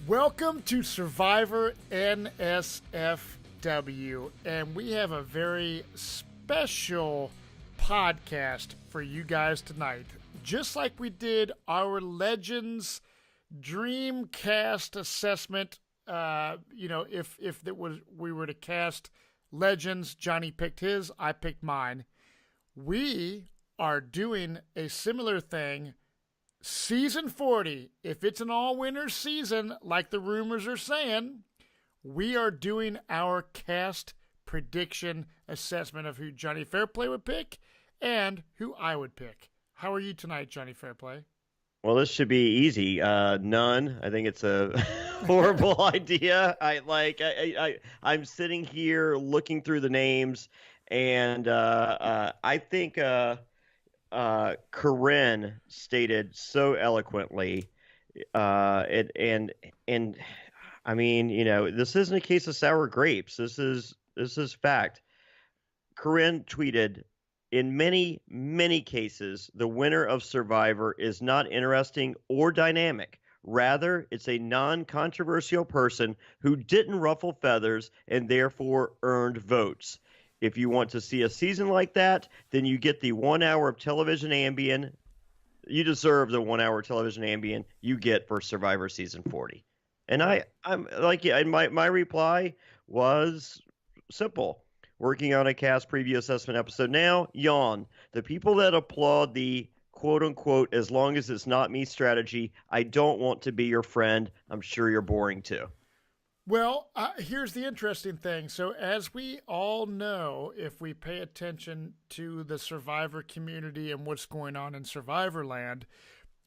Welcome to Survivor NSFW, and we have a very special podcast for you guys tonight. Just like we did our Legends Dreamcast assessment, if we were to cast Legends, Jonny picked his, I picked mine. We are doing a similar thing. Season 40, if it's an all-winners season, like the rumors are saying, we are doing our cast prediction assessment of who Jonny Fairplay would pick and who I would pick. How are you tonight, Jonny Fairplay? Well, this should be easy. None. I think it's a horrible idea. I'm sitting here looking through the names, and I think Corinne stated so eloquently, and I mean, this isn't a case of sour grapes. This is fact. Corinne tweeted, "In many, many cases, the winner of Survivor is not interesting or dynamic. Rather, it's a non-controversial person who didn't ruffle feathers and therefore earned votes. If you want to see a season like that, then you get the 1 hour of television Ambien. You deserve the 1 hour television Ambien you get for Survivor Season 40. And I'm like, yeah, and my reply was simple. Working on a cast preview assessment episode now, yawn. The people that applaud the quote unquote, as long as it's not me strategy, I don't want to be your friend. I'm sure you're boring too. Well, here's the interesting thing. So as we all know, if we pay attention to the Survivor community and what's going on in Survivor land,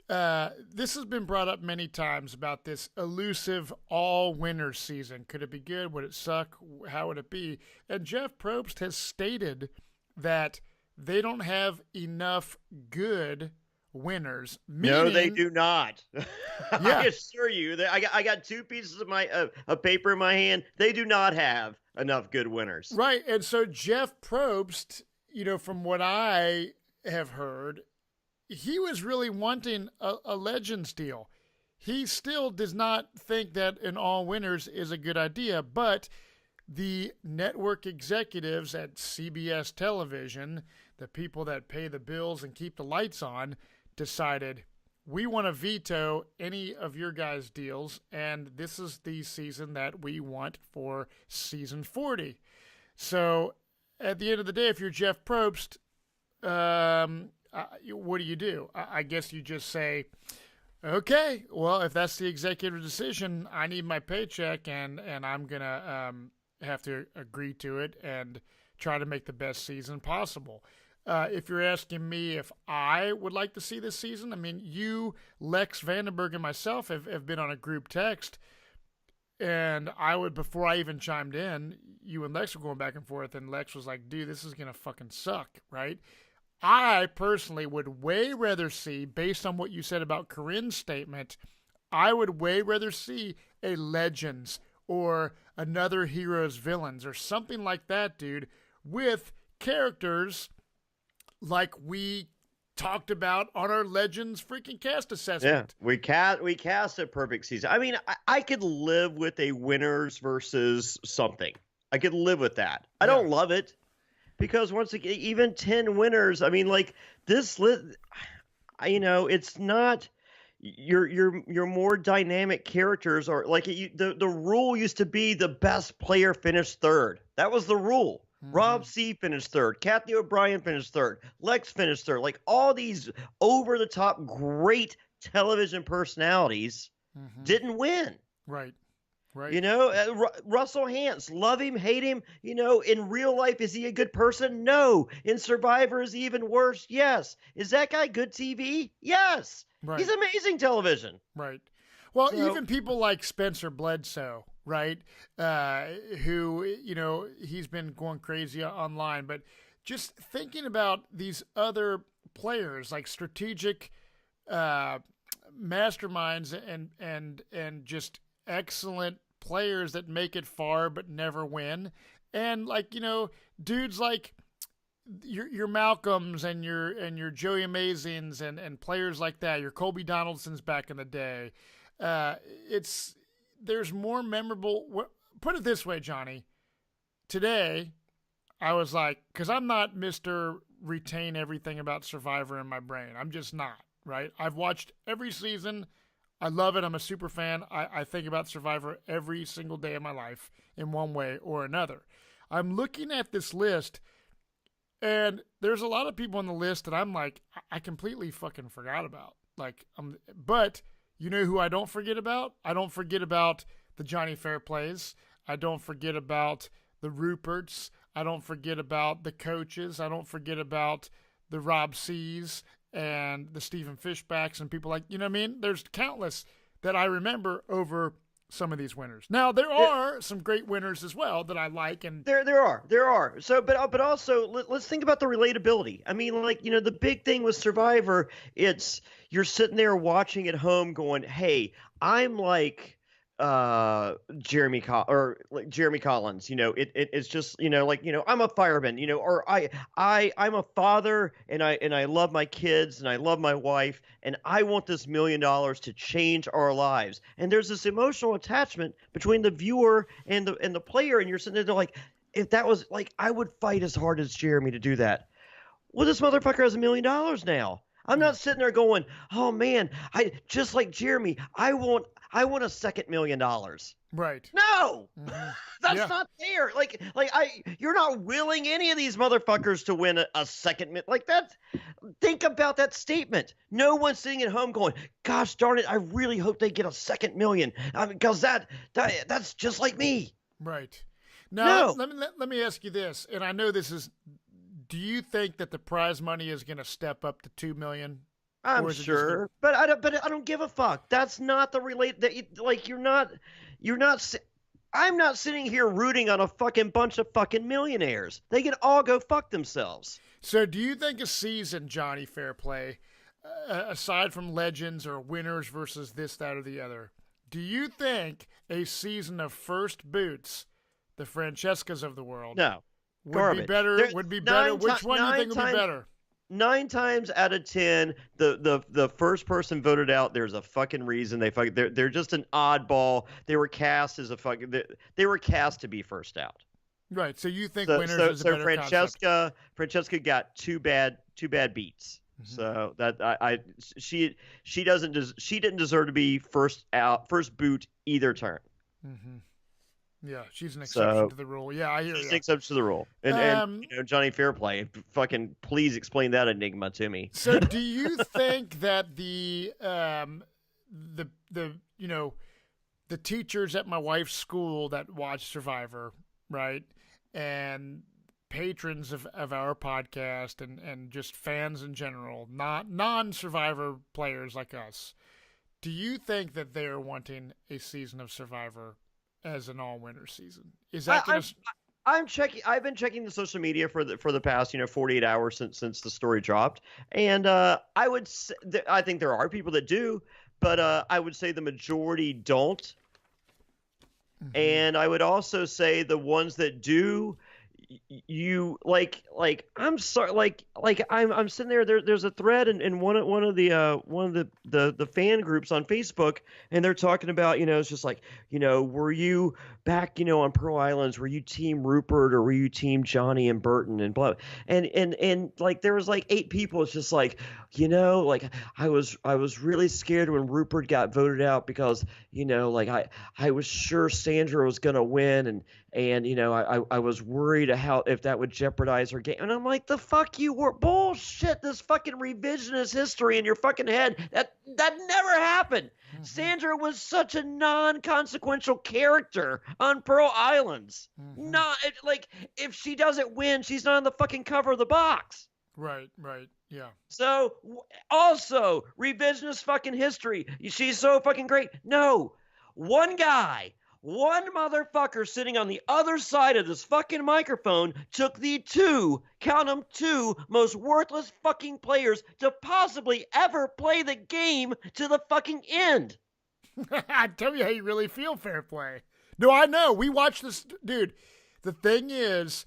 this has been brought up many times about this elusive all-winners season. Could it be good? Would it suck? How would it be? And Jeff Probst has stated that they don't have enough good winners. No, they do not. Yeah. I assure you that I got two pieces of paper in my hand. They do not have enough good winners. Right. And so Jeff Probst, from what I have heard, he was really wanting a Legends deal. He still does not think that an all winners is a good idea, but the network executives at CBS television, the people that pay the bills and keep the lights on, decided we want to veto any of your guys' deals, and this is the season that we want for season 40. So at the end of the day, if you're Jeff Probst, what do? I guess you just say, okay, well, if that's the executive decision, I need my paycheck, and I'm going to have to agree to it and try to make the best season possible. If you're asking me if I would like to see this season, I mean, you, Lex Vandenberg, and myself have been on a group text, and I would, before I even chimed in, you and Lex were going back and forth, and Lex was like, dude, this is going to fucking suck, right? I personally would way rather see, based on what you said about Corinne's statement, I would way rather see a Legends or another Heroes Villains or something like that, dude, with characters like we talked about on our Legends freaking cast assessment. Yeah, we cast a perfect season. I mean, I could live with a winners versus something. I could live with that. I don't love it because once again, even 10 winners, I mean, like this, it's not your more dynamic characters are like the rule used to be the best player finished third. That was the rule. Mm-hmm. Rob C finished third. Kathy O'Brien finished third. Lex finished third. Like all these over-the-top great television personalities didn't win. Right. Russell Hantz, love him, hate him. In real life, is he a good person? No. In Survivor, is he even worse? Yes. Is that guy good TV? Yes. Right. He's amazing television. Right. Well, even people like Spencer Bledsoe, right? Who, he's been going crazy online, but just thinking about these other players like strategic masterminds and just excellent players that make it far but never win. And dudes like your Malcolms and your Joey Amazings and players like that, your Colby Donaldsons back in the day. there's more memorable. Put it this way, Johnny. Today, I was like, because I'm not Mr. Retain everything about Survivor in my brain. I'm just not, right? I've watched every season. I love it. I'm a super fan. I think about Survivor every single day of my life in one way or another. I'm looking at this list, and there's a lot of people on the list that I'm like, I completely fucking forgot about. Like, but you know who I don't forget about? I don't forget about the Jonny Fairplays. I don't forget about the Ruperts. I don't forget about the coaches. I don't forget about the Rob C's and the Stephen Fishbacks and people like, you know what I mean? There's countless that I remember over some of these winners. Now, there are some great winners as well that I like. And there are. So, but also let's think about the relatability. I mean, like, you know, the big thing with Survivor, you're sitting there watching at home going, hey, I'm like, Jeremy Collins, you know, it's just, you know, like, you know, I'm a fireman, you know, or I'm a father and I love my kids and I love my wife and I want this $1 million to change our lives. And there's this emotional attachment between the viewer and the player. And you're sitting there like, if that was like, I would fight as hard as Jeremy to do that. Well, this motherfucker has $1 million now. I'm not sitting there going, oh man, just like Jeremy, I want a second $1 million. Right. No, that's not fair. You're not willing any of these motherfuckers to win a second. Like that. Think about that statement. No one's sitting at home going, gosh darn it, I really hope they get a second $1 million. Because that's just like me. Right. Now, let me ask you this, and I know this is. Do you think that the prize money is going to step up to $2 million? I'm sure, but I don't give a fuck. That's not the I'm not sitting here rooting on a fucking bunch of fucking millionaires. They can all go fuck themselves. So do you think a season, Jonny Fairplay, aside from legends or winners versus this, that, or the other, do you think a season of first boots, the Francescas of the world, would be better? Would be better. Which one do you think would be better? 9 times out of 10, the first person voted out. There's a fucking reason they're just an oddball. They were cast as they were cast to be first out. Right. So you think winners is a better concept. Francesca got two bad beats. Mm-hmm. So that she didn't deserve to be first boot either turn. Mm-hmm. Yeah, she's an exception to the rule. Yeah, I hear you. She's an exception to the rule. And you know, Jonny Fairplay, fucking please explain that enigma to me. So do you think that the you know, the teachers at my wife's school that watch Survivor, right, and patrons of our podcast and just fans in general, not non-Survivor players like us, do you think that they're wanting a season of Survivor as an all-winner season? Is that going to? I'm checking. I've been checking the social media for the past 48 hours since the story dropped, and I think there are people that do, but I would say the majority don't, and I would also say the ones that do. You I'm sorry I'm sitting there's a thread in one of the fan groups on Facebook, and they're talking about, it's just like, were you back, on Pearl Islands, were you team Rupert or were you team Jonny and Burton and blah, and like there was like 8 people. It's just like, I was really scared when Rupert got voted out because I was sure Sandra was gonna win, and I was worried if that would jeopardize her game. And I'm like, the fuck you were bullshit. This fucking revisionist history in your fucking head. That never happened. Mm-hmm. Sandra was such a non-consequential character on Pearl Islands. Mm-hmm. If she doesn't win, she's not on the fucking cover of the box. Right, yeah. So, also, revisionist fucking history. She's so fucking great. No, one motherfucker sitting on the other side of this fucking microphone took the 2 most worthless fucking players to possibly ever play the game to the fucking end. I tell you how you really feel, Fairplay. No, I know. We watched this, dude. The thing is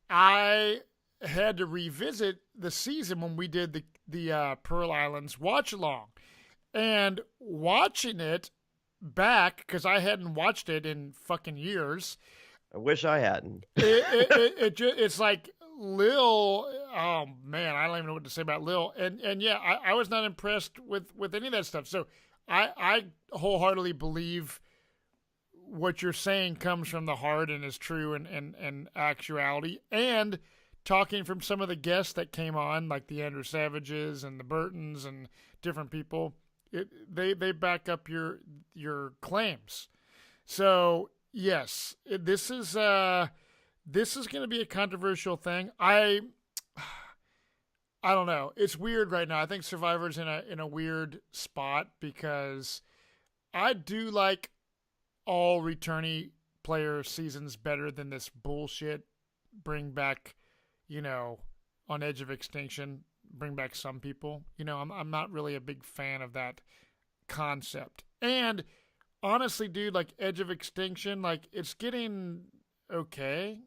I had to revisit the season when we did the Pearl Islands watch along, and watching it, back because I hadn't watched it in fucking years. I wish I hadn't. It's like Lil. Oh man, I don't even know what to say about Lil. And yeah, I was not impressed with any of that stuff. So I wholeheartedly believe what you're saying comes from the heart and is true and actuality. And talking from some of the guests that came on, like the Andrew Savages and the Burtons and different people, they back up your claims. So yes, this is going to be a controversial thing. I don't know. It's weird right now. I think Survivor's in a weird spot because I do like all returnee player seasons better than this bullshit. Bring back, on edge of extinction. Bring back some people. I'm not really a big fan of that concept. And honestly, dude, like Edge of Extinction, like it's getting okay.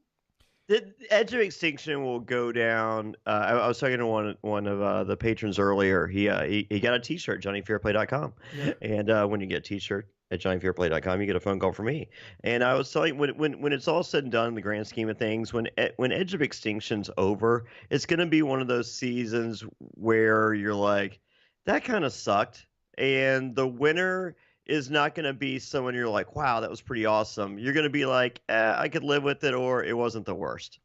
The Edge of Extinction will go down. I was talking to one of the patrons earlier. He got a T-shirt, JonnyFairplay.com, yeah. And when you get a T-shirt at JonnyFairplay.com, you get a phone call from me. And I was telling when it's all said and done in the grand scheme of things, when Edge of Extinction's over, it's going to be one of those seasons where you're like, that kind of sucked, and the winner is not going to be someone you're like, wow, that was pretty awesome. You're going to be like, I could live with it, or it wasn't the worst.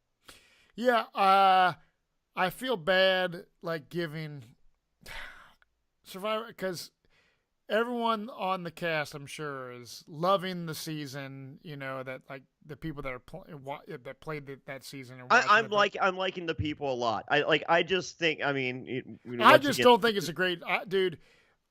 Yeah, I feel bad like giving Survivor because everyone on the cast, I'm sure, is loving the season. That like the people that are that played that season. I'm liking the people a lot. I just think. I mean, I just don't think it's a great dude.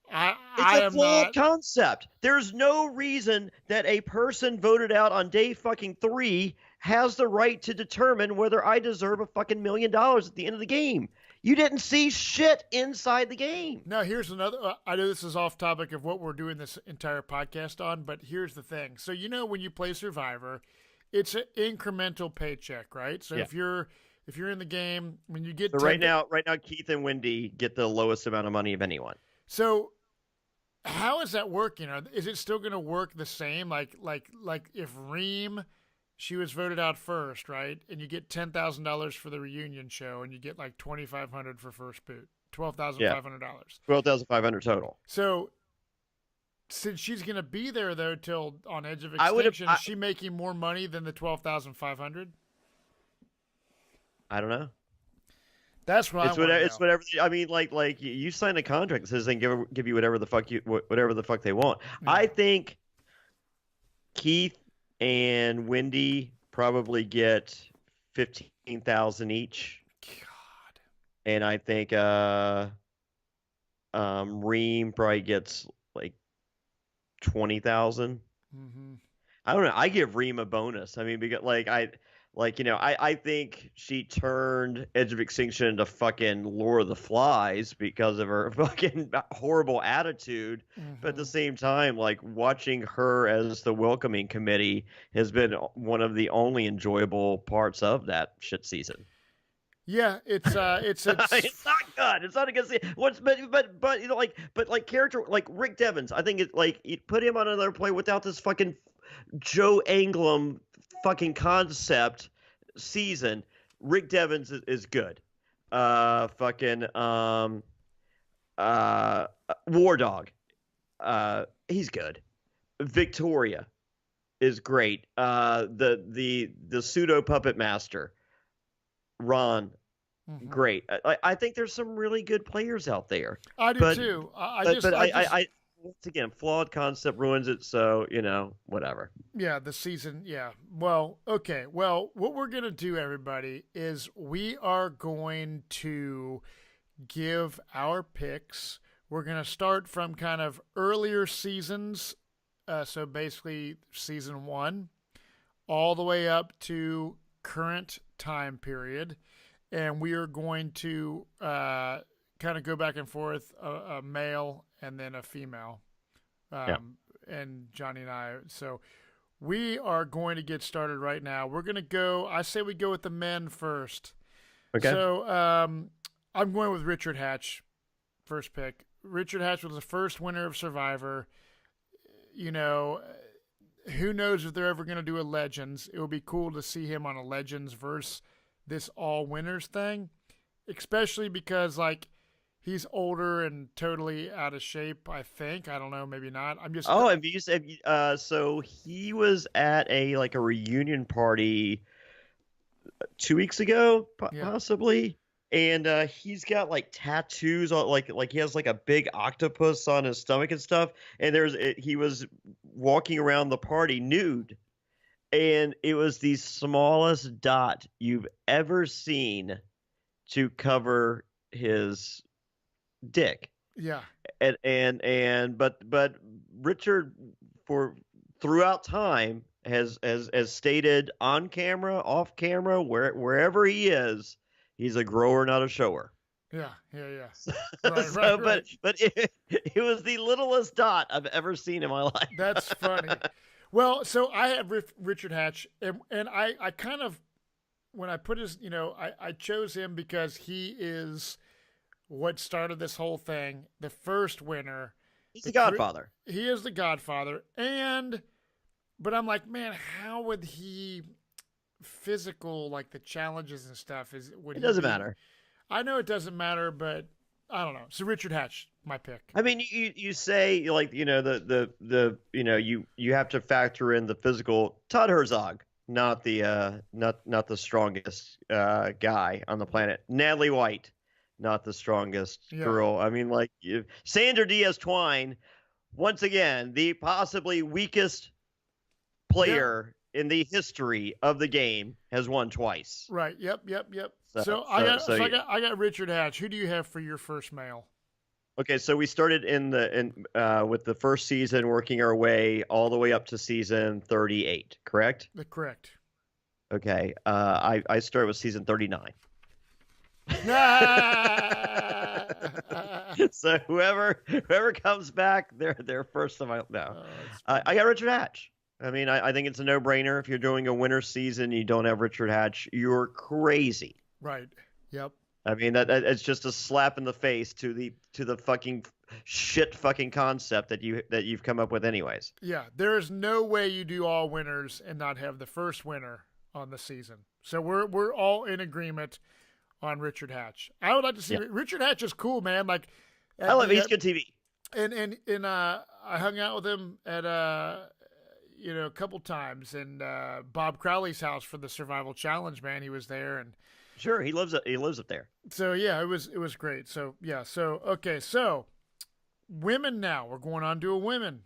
It's a flawed concept. There's no reason that a person voted out on day fucking 3 has the right to determine whether I deserve a fucking $1 million at the end of the game. You didn't see shit inside the game. Now, here's another. I know this is off topic of what we're doing this entire podcast on, but here's the thing. So when you play Survivor, it's an incremental paycheck, right? So if you're in the game, when you get right now, Keith and Wendy get the lowest amount of money of anyone. So, how is that working? Is it still going to work the same? Like if Reem, she was voted out first, right? And you get $10,000 for the reunion show, and you get like $2,500 for first boot, $12,500. $12,500 total. So, since she's going to be there though till on Edge of Extinction, is she making more money than the $12,500? I don't know. That's what it's whatever. I mean, like you sign a contract that says they can give you whatever the fuck they want. Yeah. I think Keith and Wendy probably get $15,000 each. God. And I think Reem probably gets like $20,000. Mm-hmm. I don't know. I give Reem a bonus. I mean, because I think she turned Edge of Extinction into fucking Lord of the Flies because of her fucking horrible attitude. Mm-hmm. But at the same time, like watching her as the welcoming committee has been one of the only enjoyable parts of that shit season. Yeah, it's it's not good. It's not against but character like Rick Devens. I think it's like you put him on another play without this fucking Joe Anglim fucking concept season. Rick Devens is good. War Dog, he's good. Victoria is great. The pseudo puppet master, Ron, mm-hmm. Great. I think there's some really good players out there. I do too. I once again, flawed concept ruins it, so, whatever. Yeah, the season, yeah. Well, okay. Well, what we're going to do, everybody, is we are going to give our picks. We're going to start from kind of earlier seasons, so basically season 1, all the way up to current time period. And we are going to kind of go back and forth, a male and then a female, and Jonny and I. So we are going to get started right now. We're going to go, I say we go with the men first. Okay. So I'm going with Richard Hatch, first pick. Richard Hatch was the first winner of Survivor. you know, who knows if they're ever going to do a Legends. It would be cool to see him on a Legends versus this all winners thing, especially because like he's older and totally out of shape. I think, I don't know, maybe not. I'm just Oh, and you said so he was at a reunion party 2 weeks ago, yeah, possibly, and he's got like tattoos on, like he has like a big octopus on his stomach and stuff. And he was walking around the party nude, and it was the smallest dot you've ever seen to cover his dick. yeah, But Richard, for throughout time, has stated on camera, off camera, wherever he is, he's a grower, not a shower. yeah, yeah, yeah. So, Right. but it was the littlest dot I've ever seen in my life. That's funny. Well, so I had Richard Hatch, and I kind of, when I put his, I chose him because he is what started this whole thing, the first winner. He's the Godfather. He is the Godfather, but I'm like, man, how would he physical, like the challenges and stuff? It doesn't matter. I know it doesn't matter, but I don't know. So Richard Hatch, my pick. I mean, you say like you have to factor in the physical. Todd Herzog, not the strongest guy on the planet. Natalie White, not the strongest girl. I mean, like Sandra Diaz-Twine, once again, the possibly weakest player in the history of the game, has won twice. Right. Yep. So I got Richard Hatch. Who do you have for your first male? Okay, so we started with the first season, working our way all the way up to season 38, correct? Correct. Okay, I started with season 39. So whoever comes back, they're first of my no. I got Richard Hatch. I mean, I think it's a no-brainer. If you're doing a winter season, you don't have Richard Hatch, you're crazy. Right. Yep. I mean that it's just a slap in the face to the fucking shit fucking concept that you've come up with anyways. Yeah, there is no way you do all winners and not have the first winner on the season. So we're all in agreement on Richard Hatch. I would like to see Richard Hatch is cool, man. Like I love he's good TV. And I hung out with him at a couple times in Bob Crowley's house for the Survival Challenge. Man, he was there and. Sure, he lives up there. So yeah, it was great. So yeah, okay, so women now. We're going on to a women.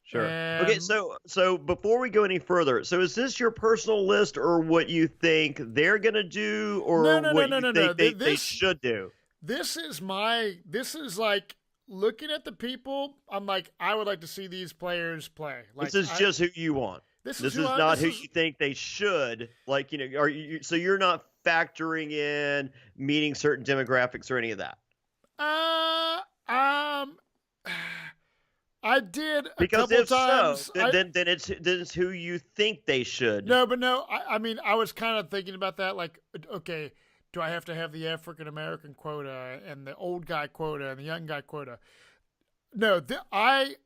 Sure. Okay, so before we go any further, so is this your personal list or what you think they're gonna do, or what you think they should do? This is like looking at the people. I'm like, I would like to see these players play. Like, this is just who you want. This is not who you think they should. Like, so you're not factoring in meeting certain demographics or any of that? I did because couple if times. So, then it's who you think they should. No. I mean, I was kind of thinking about that. Like, okay, do I have to have the African American quota and the old guy quota and the young guy quota? No, I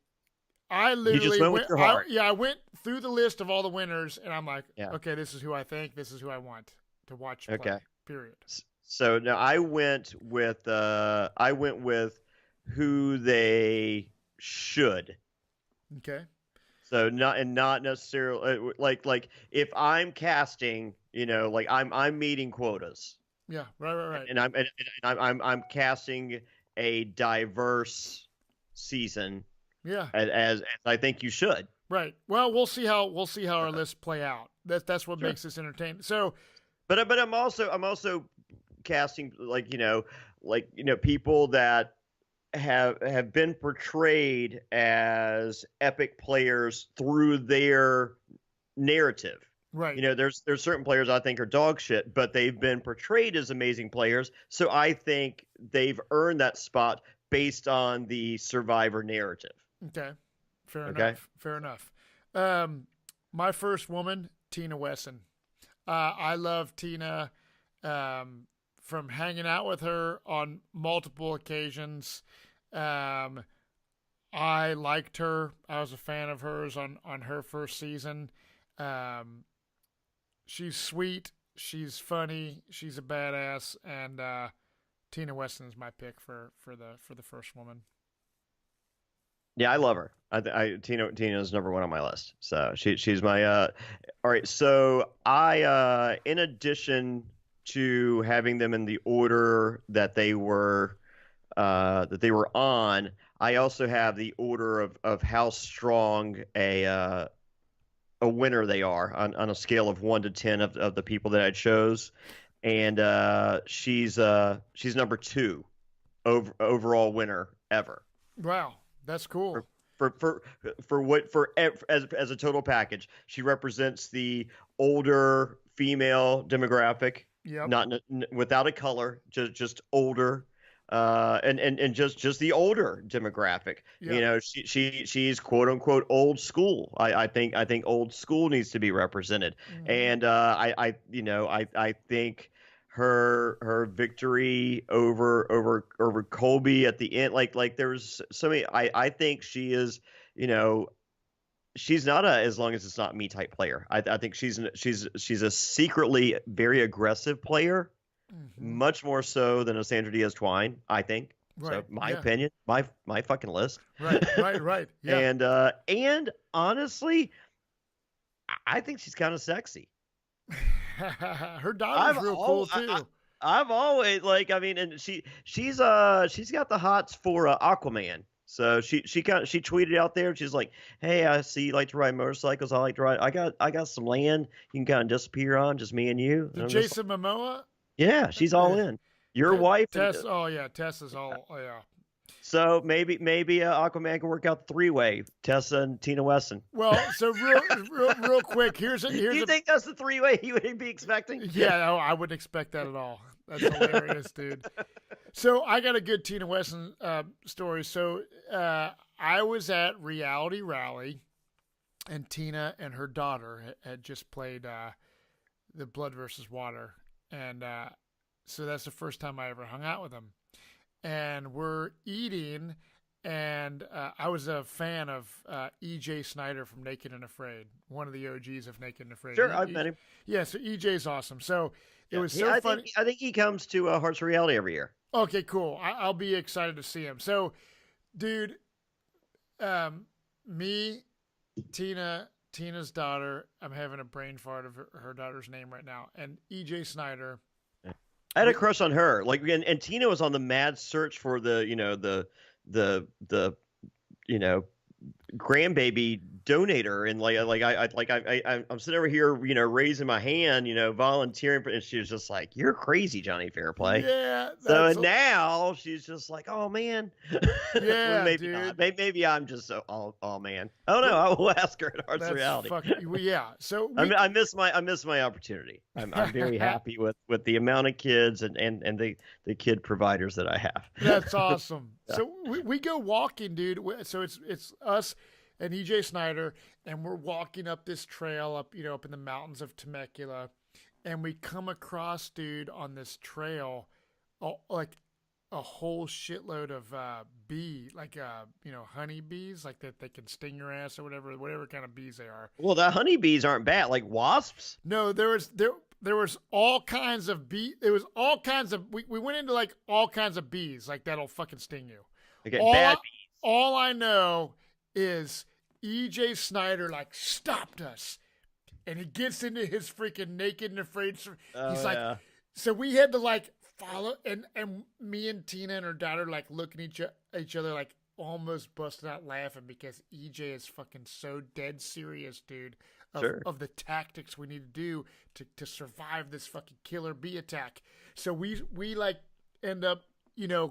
literally you just went with your heart. I went through the list of all the winners, and I'm like, okay, this is who I think, this is who I want to watch play. Okay. Period. So now I went with who they should. Okay. So not necessarily like if I'm casting, like I'm meeting quotas. Yeah. Right. And I'm casting a diverse season. Yeah. As I think you should. Right. Well, we'll see how our lists play out. That's what makes this entertaining. So, but I'm also casting people that have been portrayed as epic players through their narrative. Right. There's certain players I think are dog shit, but they've been portrayed as amazing players. So I think they've earned that spot based on the Survivor narrative. Okay. Fair enough. My first woman, Tina Wesson. I love Tina from hanging out with her on multiple occasions. I I liked her. I was a fan of hers on her first season. She's sweet. She's funny. She's a badass, and Tina Weston is my pick for the first woman. Yeah, I love her. Tina is number one on my list. So she's my all right. So I in addition to having them in the order that they were on, I also have the order of how strong a winner they are on a scale of 1 to 10 of the people that I chose, and she's number 2 overall winner ever. Wow, that's cool. As a total package, she represents the older female demographic. Yep. Not without a color, just older. And just the older demographic. Yeah. You know, she's quote unquote old school. I think old school needs to be represented. Mm-hmm. And I think her victory over Colby at the end, like there's so many. I think she is, she's not as long as it's not me type player. I think she's a secretly very aggressive player. Mm-hmm. Much more so than a Sandra Diaz Twine, I think. Right. So my opinion, my fucking list. Right. Yeah. And honestly, I think she's kind of sexy. Her daughter's real cool too. I've always and she's got the hots for Aquaman. So she tweeted out there. She's like, "Hey, I see you like to ride motorcycles. I like to ride. I got some land you can kind of disappear on, just me and you." Jason Momoa. Yeah, she's all in. Your wife. Tess. Tess is all. Oh yeah. So maybe Aquaman can work out 3-way. Tessa and Tina Weston. Well, so real quick. Here's. Do you think that's the 3-way you would be expecting? Yeah, no, I wouldn't expect that at all. That's hilarious, dude. So I got a good Tina Weston story. So I was at Reality Rally, and Tina and her daughter had just played the Blood versus Water. And so that's the first time I ever hung out with them. And we're eating, and I was a fan of E.J. Snyder from Naked and Afraid, one of the OGs of Naked and Afraid. Sure, I've met him. Yeah, so E.J.'s awesome. So it was so funny. I think he comes to Hearts of Reality every year. Okay, cool. I'll be excited to see him. So, dude, me, Tina's daughter, I'm having a brain fart of her daughter's name right now, and E.J. Snyder. I had a crush on her. And Tina was on the mad search for the grandbaby donator, and I'm sitting over here, raising my hand, volunteering for, and she was just like, "You're crazy, Jonny Fairplay." Yeah. So now she's just like, "Oh man." Yeah, well, maybe dude. not. Maybe I'm just so oh man. Oh no, I will ask her at Hearts of Reality. Yeah. So I miss my opportunity. I'm very happy with the amount of kids and the kid providers that I have. That's awesome. Yeah. So we go walking, dude. So it's us and EJ Snyder, and we're walking up this trail up in the mountains of Temecula, and we come across, dude, on this trail, like a whole shitload of bee, like honey bees, like that they can sting your ass or whatever kind of bees they are. Well, the honey bees aren't bad, like wasps. No, there was all kinds of bee. It was all kinds of. We went into like all kinds of bees, like that'll fucking sting you. Okay, bad bees. All I know is EJ Snyder like stopped us, and he gets into his freaking Naked and Afraid. He's like, so we had to like follow, and me and Tina and her daughter like looking at each other like almost busting out laughing because EJ is fucking so dead serious, dude, of the tactics we need to do to survive this fucking killer bee attack. So we like end up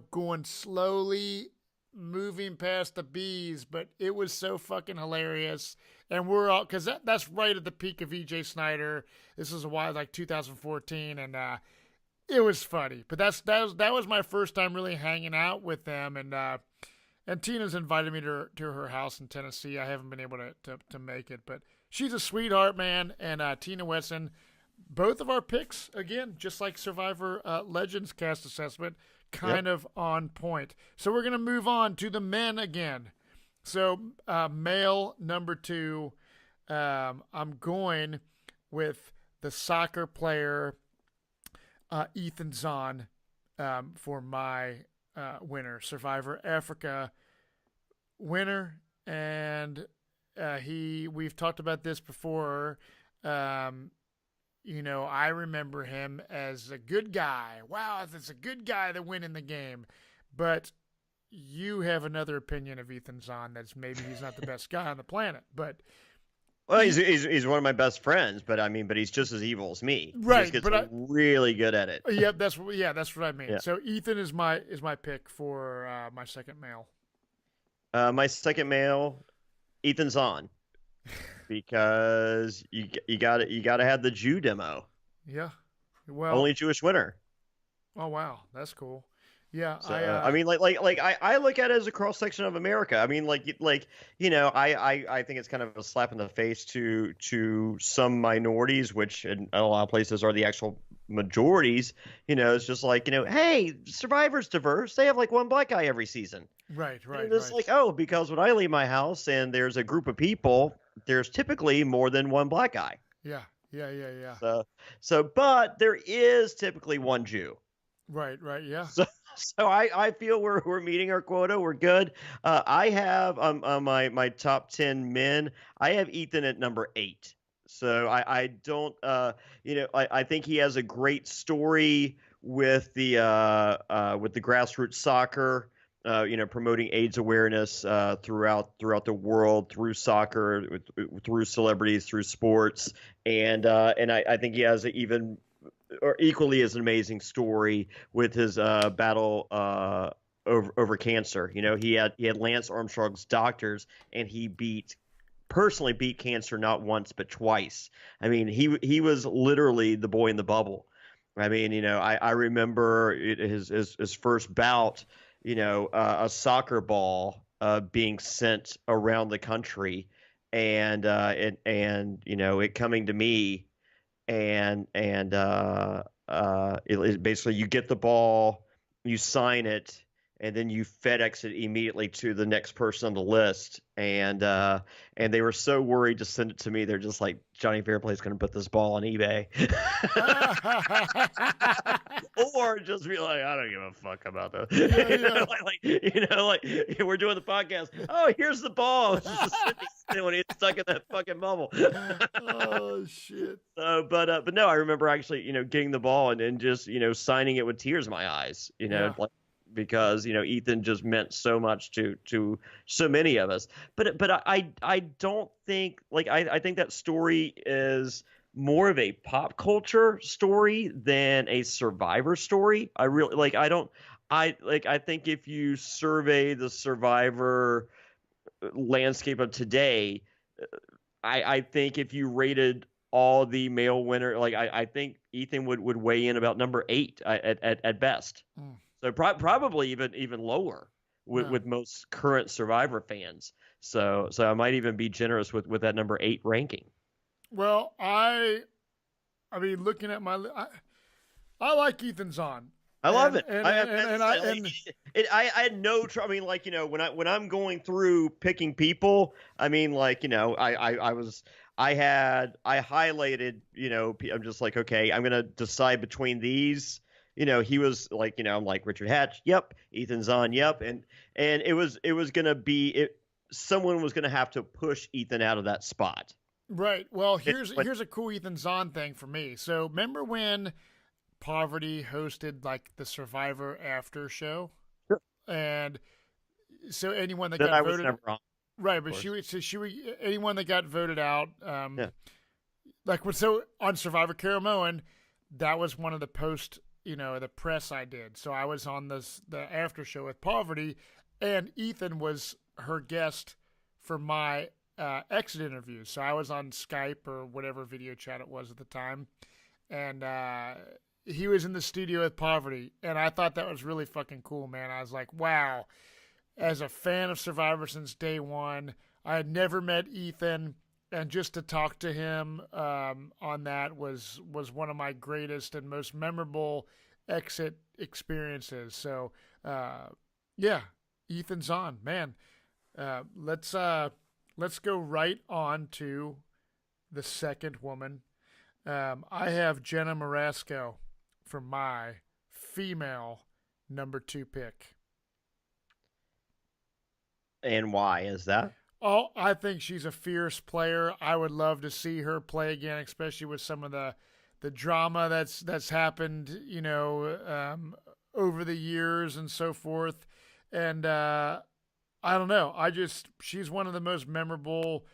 going slowly, moving past the bees, but it was so fucking hilarious. And we're all, because that's right at the peak of EJ Snyder. This was a while, like 2014, and it was funny. But that was my first time really hanging out with them, and Tina's invited me to her house in Tennessee. I haven't been able to make it, but she's a sweetheart, man. And Tina Weston, both of our picks, again, just like Survivor Legends cast assessment, kind of on point. So we're going to move on to the men again. So male number 2, I'm going with the soccer player Ethan Zahn for my winner, Survivor Africa winner, and we've talked about this before. I remember him as a good guy. Wow, it's a good guy that win in the game. But you have another opinion of Ethan Zahn that's maybe he's not the best guy on the planet. But Well, he's one of my best friends, but he's just as evil as me. Right, he just gets really good at it. Yep, that's what I mean. Yeah. So Ethan is my pick for my second male. My second male, Ethan Zahn, because you got to have the Jew demo. Yeah, well, only Jewish winner. Oh wow, that's cool. Yeah, so, I look at it as a cross section of America. I think it's kind of a slap in the face to some minorities, which in a lot of places are the actual majorities. It's just like, hey, Survivor's diverse. They have like one black guy every season. Right. And it's like, oh, because when I leave my house and there's a group of people, there's typically more than one black guy. Yeah. But there is typically one Jew. Right. Yeah. So I feel we're meeting our quota. We're good. I have my top 10 men. I have Ethan at number 8. So I don't I think he has a great story with the grassroots soccer. Promoting AIDS awareness throughout the world, through soccer, through celebrities, through sports, and I think he has equally as an amazing story with his battle over cancer. He had Lance Armstrong's doctors, and he personally beat cancer not once but twice. He was literally the boy in the bubble. I remember his first bout. A soccer ball being sent around the country, and it coming to me, and it basically, you get the ball, you sign it, and then you FedEx it immediately to the next person on the list. And they were so worried to send it to me. They're just like, Jonny Fairplay's going to put this ball on eBay. Or just be like, I don't give a fuck about that. Yeah. We're doing the podcast. Oh, here's the ball. It's just when he's stuck in that fucking bubble. Oh shit. But no, I remember actually, getting the ball and just, signing it with tears in my eyes, because Ethan just meant so much to so many of us. But I don't think, I think that story is more of a pop culture story than a Survivor story. I think if you survey the Survivor landscape of today, I think if you rated all the male winner, I think Ethan would weigh in about number 8 at best. So probably even lower with most current Survivor fans. So I might even be generous with that number 8 ranking. Well, I mean, looking at I like Ethan Zahn. I love it. I had no trouble. When I'm going through picking people, I highlighted. I'm just like, okay, I'm gonna decide between these. He was like, I'm like Richard Hatch. Yep. Ethan Zahn. Yep. And it was gonna be someone was gonna have to push Ethan out of that spot. Right. Well, here's a cool Ethan Zahn thing for me. So remember when Poverty hosted the Survivor after show? Sure. And so anyone that got voted, was never on, right? But anyone that got voted out, so on Survivor Caramoan, that was one of the the press I did. So I was on the after show with Poverty, and Ethan was her guest for my exit interview. So I was on Skype or whatever video chat it was at the time, and he was in the studio with Poverty, and I thought that was really fucking cool, man. I was like, wow. As a fan of Survivor since day one, I had never met Ethan, and just to talk to him on that was one of my greatest and most memorable exit experiences. So, Ethan Zahn, man. Let's go right on to the second woman. I have Jenna Marasco for my female number 2 pick. And why is that? Oh, I think she's a fierce player. I would love to see her play again, especially with some of the drama that's happened, over the years and so forth. And I don't know. She's one of the most memorable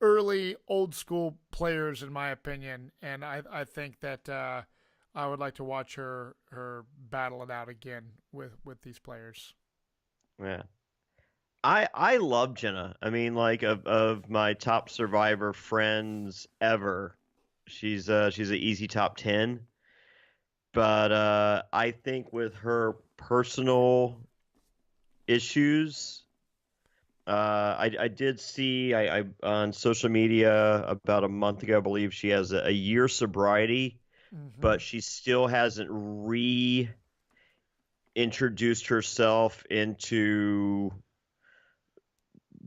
early old school players in my opinion, and I think that I would like to watch her battle it out again with these players. Yeah. I love Jenna. I mean, like of my top Survivor friends ever, she's an easy top 10. But I think with her personal issues, I did see I on social media about a month ago, I believe she has a year sobriety, but she still hasn't reintroduced herself into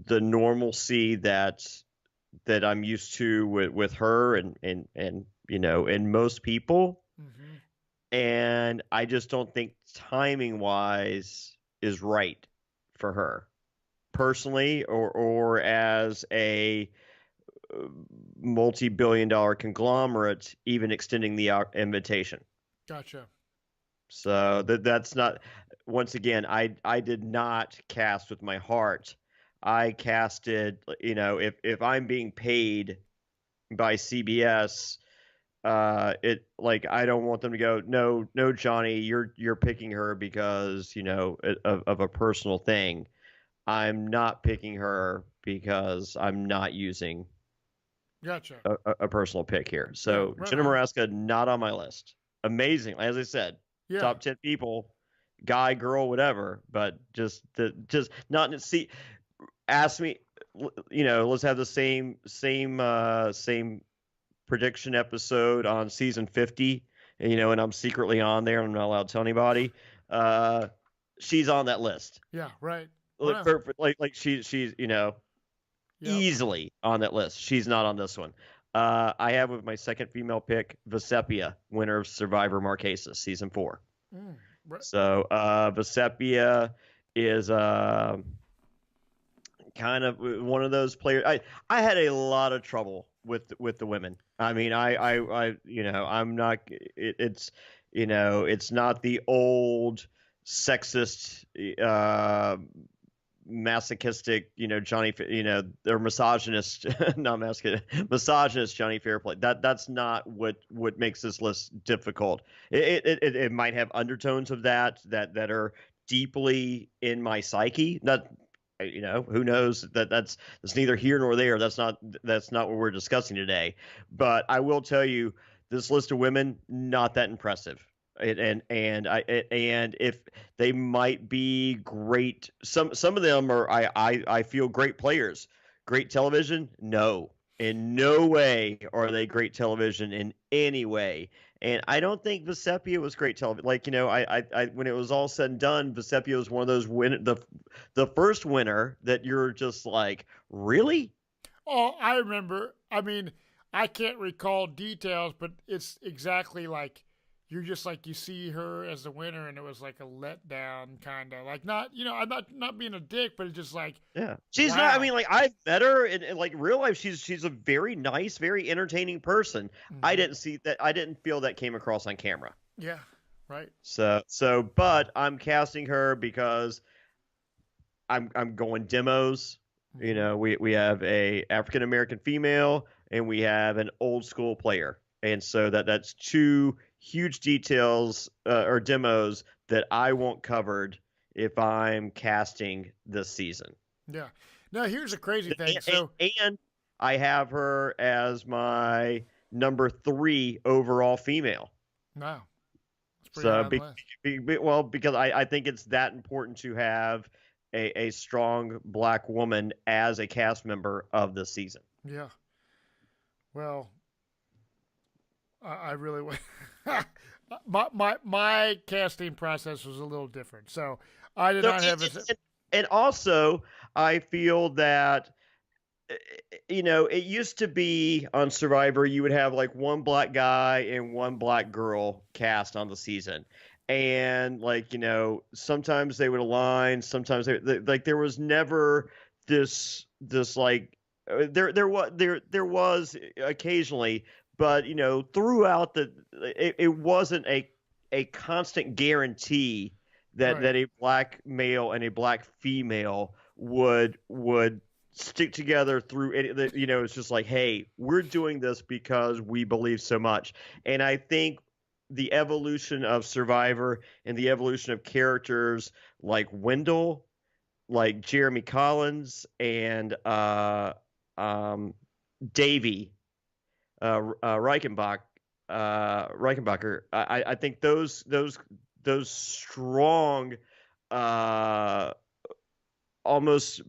the normalcy that I'm used to with her and most people. And I just don't think timing wise is right for her personally or as a multi-billion-dollar conglomerate even extending the invitation. Gotcha. So that's not, once again, I did not cast with my heart. I casted, if I'm being paid by CBS, I don't want them to go, no, Jonny, you're picking her because, of a personal thing. I'm not picking her because I'm not using Gotcha. a personal pick here. So right Jenna on. Maraska, not on my list. Amazing. As I said, top 10 people, guy, girl, whatever, but just not see, ask me, let's have the same prediction episode on season 50, and I'm secretly on there. I'm not allowed to tell anybody. She's on that list. Yeah, right. Wow. Like she's easily on that list. She's not on this one. I have with my second female pick, Vesepia, winner of Survivor Marquesas, season 4. Right. So Vesepia is kind of one of those players. I had a lot of trouble with the women. I mean, I'm not. It's not the old sexist, masochistic, Jonny, they're misogynist, not misogynist Jonny Fairplay. That's not what makes this list difficult. It might have undertones of that are deeply in my psyche. Not, who knows, that's neither here nor there. That's not what we're discussing today. But I will tell you, this list of women, not that impressive. And if they might be great, some of them are, I feel, great players. Great television? No. In no way are they great television in any way. And I don't think Vesepia was great television. Like, I when it was all said and done, Vesepia was one of those the first winner that you're just like, really? Oh, I remember. I mean, I can't recall details, but it's exactly like you're just like, you see her as the winner, and it was like a letdown, kind of like, not, I'm not being a dick, but it's just like, yeah, she's wow. not. I mean, like, I've met her in like real life. She's a very nice, very entertaining person. I didn't see that. I didn't feel that came across on camera. Yeah, right. So, but I'm casting her because I'm going demos. We have a African American female and we have an old school player, and so that's two huge details or demos that I want covered if I'm casting this season. Yeah. Now here's a crazy thing. And I have her as my number 3 overall female. Wow. So because I think it's that important to have a strong black woman as a cast member of this season. Yeah. Well, I really my casting process was a little different, so I did not have. And also, I feel that it used to be on Survivor, you would have like one black guy and one black girl cast on the season. And like, sometimes they would align, sometimes like there was never this like there was occasionally, but throughout it wasn't a constant guarantee that Right. a black male and a black female would stick together through it. It's just like, hey, we're doing this because we believe so much. And I think the evolution of Survivor and the evolution of characters like Wendell, like Jeremy Collins, and Davey Reichenbacher. I think those strong, uh, almost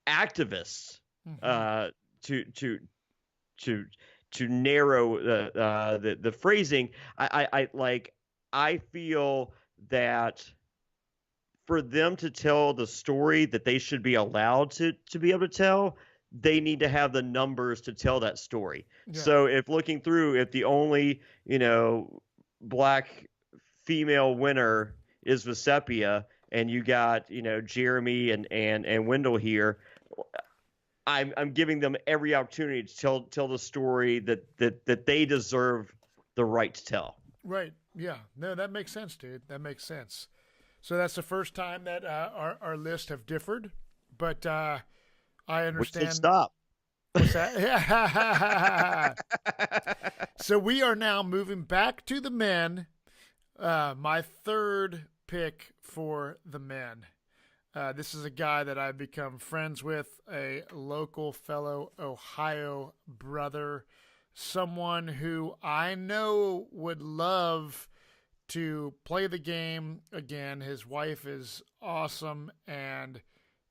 activists, Mm-hmm. uh, to to to to narrow the phrasing. I like. I feel that for them to tell the story that they should be allowed to be able to tell, they need to have the numbers to tell that story. Yeah. So if the only black female winner is Vesepia, and you got Jeremy and Wendell here, I'm giving them every opportunity to tell the story that they deserve the right to tell. Right. Yeah. No, that makes sense, dude. That makes sense. So that's the first time that our lists have differed, but I Which said understand. stop. What's that? So we are now moving back to the men. My third pick for the men. This is a guy that I've become friends with, a local fellow Ohio brother, someone who I know would love to play the game again. His wife is awesome and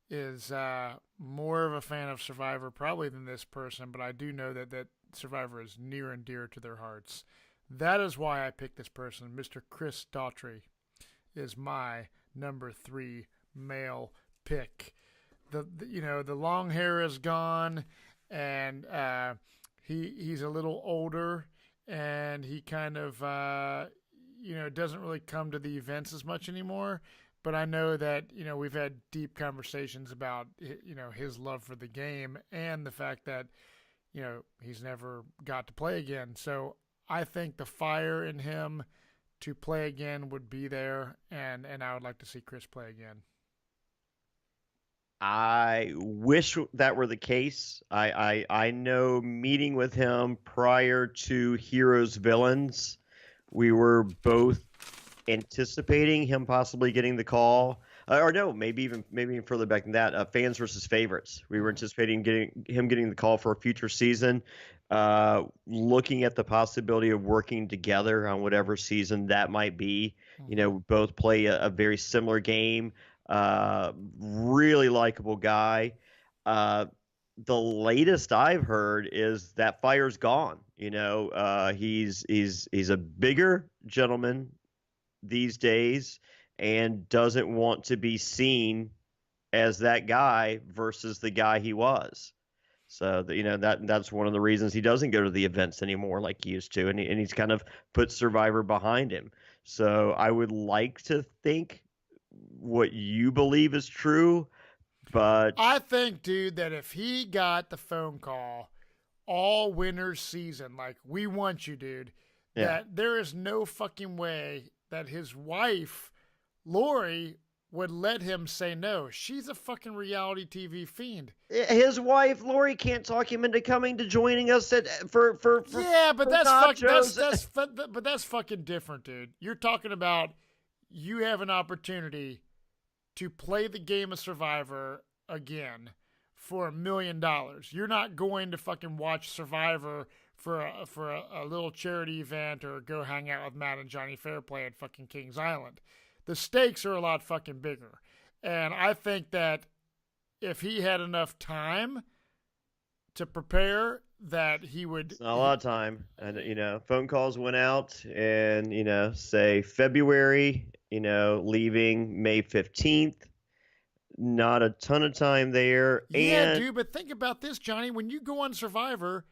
is more of a fan of Survivor probably than this person, but I do know that Survivor is near and dear to their hearts. That is why I picked this person. Mr. Chris Daughtry is my number 3 male pick. The long hair is gone, and he's a little older, and he kind of doesn't really come to the events as much anymore. But I know that we've had deep conversations about his love for the game and the fact that he's never got to play again. So I think the fire in him to play again would be there, and I would like to see Chris play again. I wish that were the case. I know meeting with him prior to Heroes Villains, we were both anticipating him possibly getting the call. Or no, maybe even further back than that. Fans versus favorites. We were anticipating getting the call for a future season. Looking at the possibility of working together on whatever season that might be. Mm-hmm. Both play a very similar game. Really likable guy. The latest I've heard is that fire's gone. He's a bigger gentleman these days and doesn't want to be seen as that guy versus the guy he was. So that's one of the reasons he doesn't go to the events anymore like he used to, and he's kind of put Survivor behind him. So I would like to think what you believe is true, but I think, dude, that if he got the phone call all winners season, like, we want you, dude, yeah, that there is no fucking way that his wife, Lori, would let him say no. She's a fucking reality TV fiend. his wife Lori can't talk him into coming to joining us for Yeah, but for but that's fucking different, dude. You're talking about you have an opportunity to play the game of Survivor again for $1 million. You're not going to fucking watch Survivor for a little charity event or go hang out with Matt and Jonny Fairplay at fucking Kings Island. The stakes are a lot fucking bigger. And I think that if he had enough time to prepare, that he would. It's not a lot of time, and phone calls went out, and say February, leaving May 15th. not a ton of time there. Yeah, And dude, but think about this, Johnny. When you go on Survivor,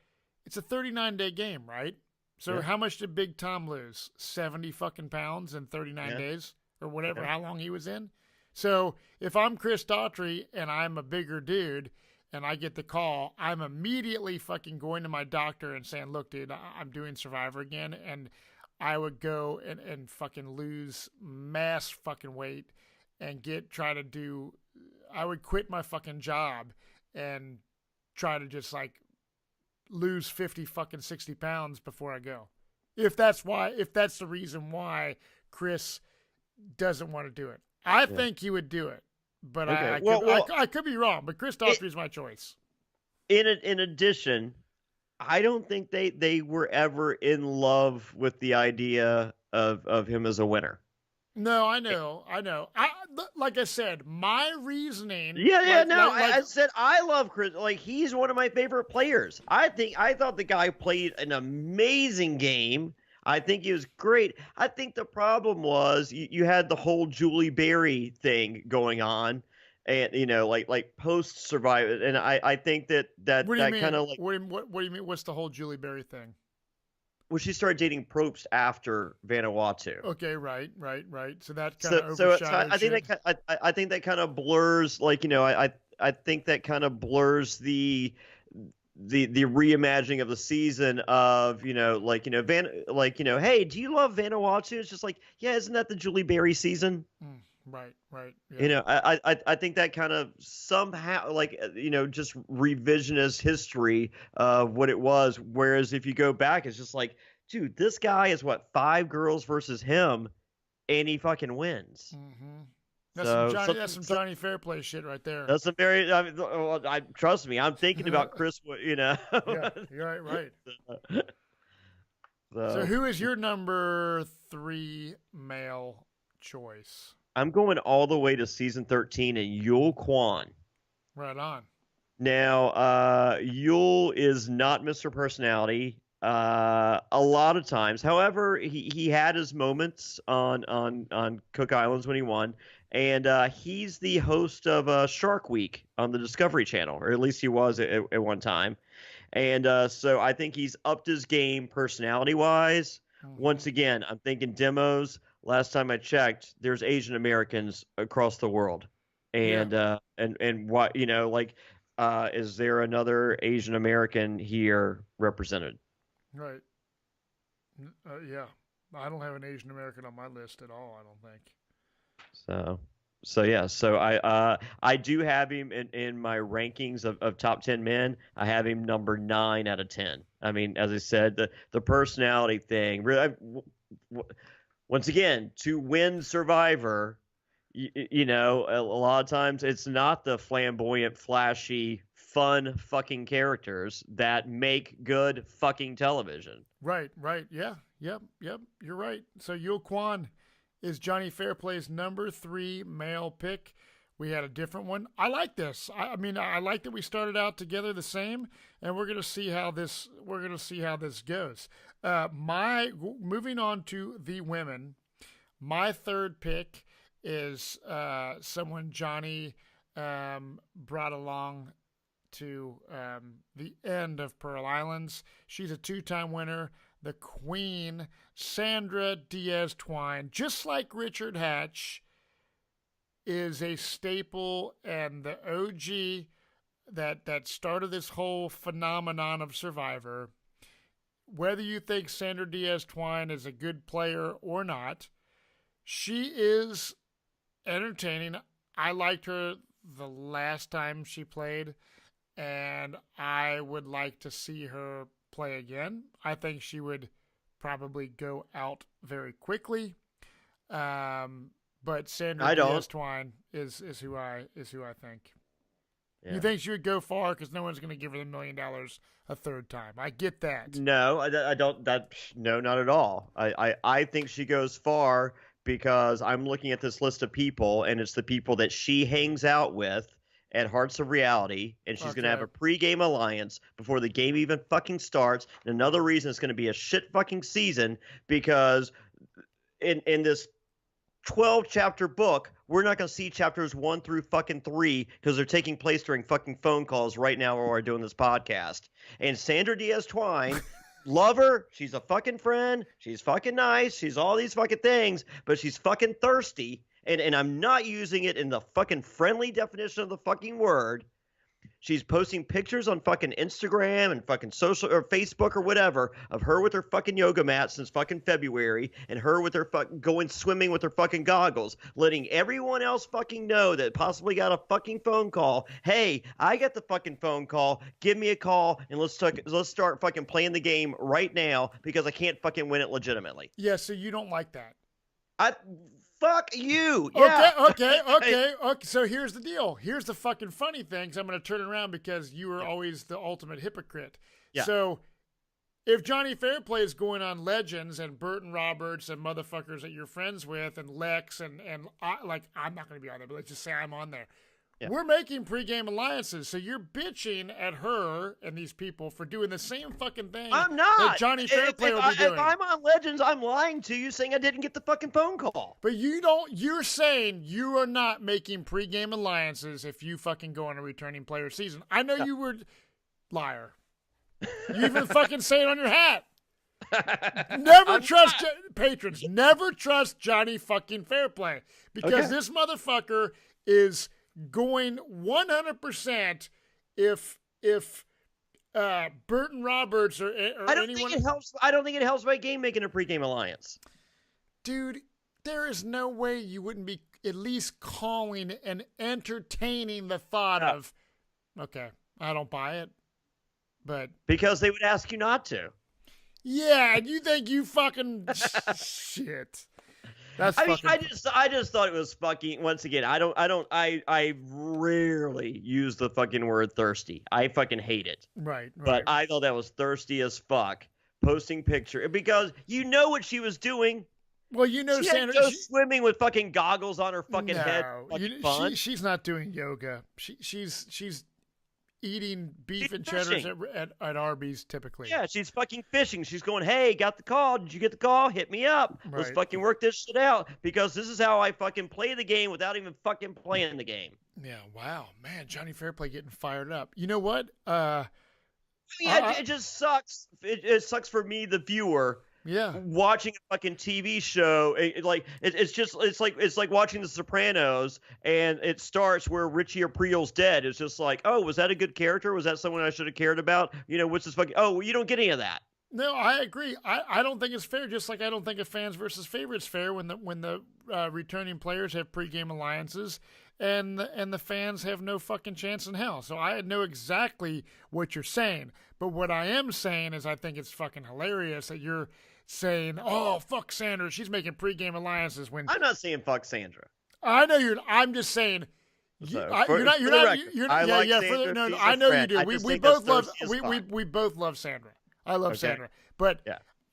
it's a 39-day game, right? So yeah, how much did Big Tom lose? 70 fucking pounds in 39 yeah, days or whatever, yeah. how long he was in? So if I'm Chris Daughtry and I'm a bigger dude and I get the call, I'm immediately fucking going to my doctor and saying, look, dude, I'm doing Survivor again. And I would go and fucking lose mass fucking weight and try to do, I would quit my fucking job and try to just like lose 50 fucking 60 pounds before I go. If that's the reason why Chris doesn't want to do it. I Yeah. think he would do it, but Okay. I could be wrong. But Chris Daughtry is my choice. In addition, I don't think they were ever in love with the idea of him as a winner. No, I know. Like I said, my reasoning. Yeah. No, I said I love Chris. Like, he's one of my favorite players. I thought the guy played an amazing game. I think he was great. I think the problem was you had the whole Julie Berry thing going on, and like post Survivor, and I think that What do you mean? kind of like What do you mean? What's the whole Julie Berry thing? when she started dating Probst after Vanuatu. Okay, right. So that kind of overshadowed. I think that kind of blurs, like, I think that kind of blurs the reimagining of the season of, hey, do you love Vanuatu? It's just like, yeah, isn't that the Julie Berry season? Right. Yeah. I think that kind of somehow, like, just revisionist history of what it was. Whereas if you go back, it's just like, dude, this guy is what, 5 girls versus him, and he fucking wins. Mm-hmm. That's some Johnny Fairplay shit right there. That's a very. Trust me, I'm thinking about Chris. Yeah, you're right. So who is your number 3 male choice? I'm going all the way to season 13 and Yul Kwon. Right on. Now, Yul is not Mr. Personality a lot of times. However, he had his moments on Cook Islands when he won. And he's the host of Shark Week on the Discovery Channel, or at least he was at one time. And so I think he's upped his game personality-wise. Mm-hmm. Once again, I'm thinking demos. Last time I checked, there's Asian Americans across the world, and what is there another Asian American here represented? Right. Yeah, I don't have an Asian American on my list at all. I don't think. So I do have him in my rankings of top 10 men. I have him number 9 out of 10. I mean, as I said, the personality thing. Really, once again, to win Survivor, a lot of times it's not the flamboyant, flashy, fun fucking characters that make good fucking television. Right. Yeah. Yep. You're right. So Yul Kwon is Johnny Fairplay's number 3 male pick. We had a different one. I like this. I mean, I like that we started out together the same, and we're gonna see how this goes. Moving on to the women. My 3rd pick is someone Johnny brought along to the end of Pearl Islands. She's a 2-time winner, the Queen, Sandra Diaz-Twine. Just like Richard Hatch, is a staple and the OG that started this whole phenomenon of Survivor. Whether you think Sandra Diaz-Twine is a good player or not, she is entertaining. I liked her the last time she played, and I would like to see her play again. I think she would probably go out very quickly. But Sandra Diaz-Twine is who I think. Yeah. You think she would go far because no one's going to give her the $1 million a 3rd time. I get that. No, I don't. No, not at all. I think she goes far because I'm looking at this list of people, and it's the people that she hangs out with at Hearts of Reality, and she's going to have a pre-game alliance before the game even fucking starts. And another reason it's going to be a shit fucking season because in this 12 chapter book, we're not going to see chapters 1 through fucking 3 because they're taking place during fucking phone calls right now while we're doing this podcast. And Sandra Diaz Twine, love her. She's a fucking friend. She's fucking nice. She's all these fucking things, but she's fucking thirsty. And I'm not using it in the fucking friendly definition of the fucking word. She's posting pictures on fucking Instagram and fucking social or Facebook or whatever of her with her fucking yoga mat since fucking February, and her with her going swimming with her fucking goggles, letting everyone else fucking know that possibly got a fucking phone call. Hey, I got the fucking phone call. Give me a call and let's start fucking playing the game right now because I can't fucking win it legitimately. Yeah, so you don't like that. Fuck you. Yeah. Okay. So here's the deal. Here's the fucking funny thing. 'Cause I'm going to turn it around because you were always the ultimate hypocrite. Yeah. So if Jonny Fairplay is going on Legends and Burton Roberts and motherfuckers that you're friends with and Lex and I'm not going to be on there, but let's just say I'm on there. Yeah. We're making pregame alliances, so you're bitching at her and these people for doing the same fucking thing. I'm not. That Jonny Fairplay will be doing. If I'm on Legends, I'm lying to you, saying I didn't get the fucking phone call. But you don't. You're saying you are not making pregame alliances if you fucking go on a returning player season. I know you were liar. You even fucking say it on your hat. Never trust patrons. Never trust Jonny fucking Fairplay because this motherfucker is going 100% if Burton Roberts or I don't anyone. Think it helps. I don't think it helps my game making a pregame alliance. Dude, there is no way you wouldn't be at least calling and entertaining the thought of, okay, I don't buy it, but because they would ask you not to. Yeah, and you think you fucking shit. I just thought it was fucking. Once again, I rarely use the fucking word thirsty. I fucking hate it. Right. But I thought that was thirsty as fuck. Posting picture because you know what she was doing. Well, you know, Sandra swimming with fucking goggles on her fucking head. She's not doing yoga. She's eating beef and cheddars at Arby's typically. Yeah, she's fucking fishing. She's going, hey, got the call. Did you get the call? Hit me up. Right. Let's fucking work this shit out because this is how I fucking play the game without even fucking playing the game. Yeah, wow. Man, Jonny Fairplay getting fired up. You know what? It just sucks. It sucks for me, the viewer. Yeah, watching a fucking TV show, it's like watching The Sopranos, and it starts where Richie Aprile's dead. It's just like, oh, was that a good character? Was that someone I should have cared about? You know, what's this fucking? Oh, well, you don't get any of that. No, I agree. I don't think it's fair. Just like I don't think a fans versus favorites fair when the returning players have pregame alliances and the fans have no fucking chance in hell. So I know exactly what you're saying, but what I am saying is I think it's fucking hilarious that you're saying, "Oh, fuck Sandra, she's making pregame alliances." When I'm not saying fuck Sandra. I know you're. I'm just saying. I know you do. We both love Sandra. I love Sandra, but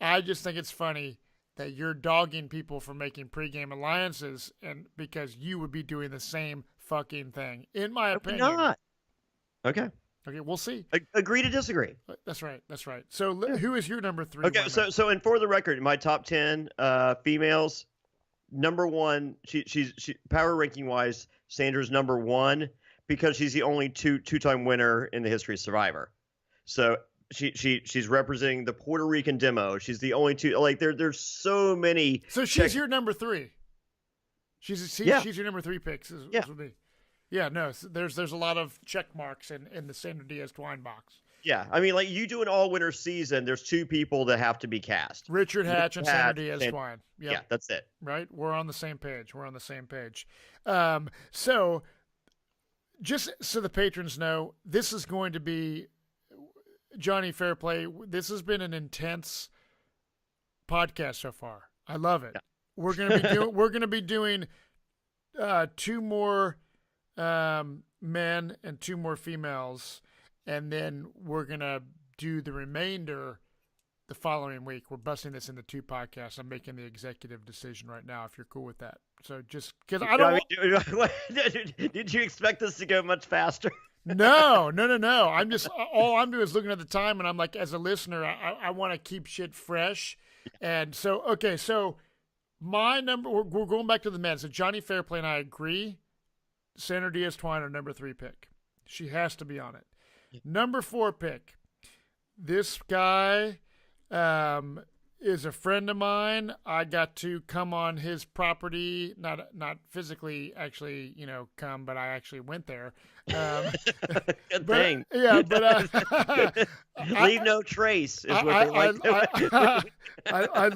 I just think it's funny that you're dogging people for making pregame alliances, and because you would be doing the same fucking thing, in my opinion. Not. Okay, we'll see. Agree to disagree. That's right. So who is your number 3? Okay, so and for the record, my top 10 females, number 1, she power ranking wise, Sandra's number 1 because she's the only two-time winner in the history of Survivor. So she's representing the Puerto Rican demo. She's the only two. Like there's so many. So she's your number 3. She's your number 3 picks. Yeah, no. There's a lot of check marks in the Sandra Diaz Twine box. Yeah, I mean, like you do an all-winner season. There's 2 people that have to be cast: Richard Hatch and Sandra Diaz Twine. Yep. Yeah, that's it. Right, we're on the same page. So just so the patrons know, this is going to be Jonny Fairplay. This has been an intense podcast so far. I love it. Yeah. We're gonna be doing 2 more men and 2 more females, and then we're gonna do the remainder the following week. We're busting this into 2 podcasts. I'm making the executive decision right now. If you're cool with that, so just because I don't. Did you expect this to go much faster? No. I'm just all I'm doing is looking at the time, and I'm like, as a listener, I want to keep shit fresh, and so My number, we're going back to the men. So Jonny Fairplay and I agree. Sandra Diaz-Twine, our number 3 pick. She has to be on it. Number 4 pick. This guy is a friend of mine. I got to come on his property, not physically actually, come, but I actually went there. Good thing. Yeah, but leave no trace is what they like doing. I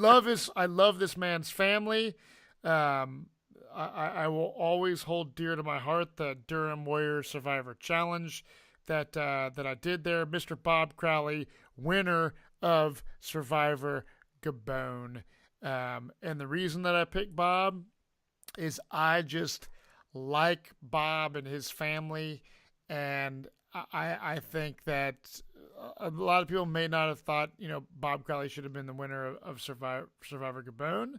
love this man's family. I will always hold dear to my heart the Durham Warrior Survivor Challenge that I did there. Mr. Bob Crowley, winner of Survivor Gabon. And the reason that I picked Bob is I just like Bob and his family, and I think that a lot of people may not have thought, Bob Crowley should have been the winner of Survivor Gabon.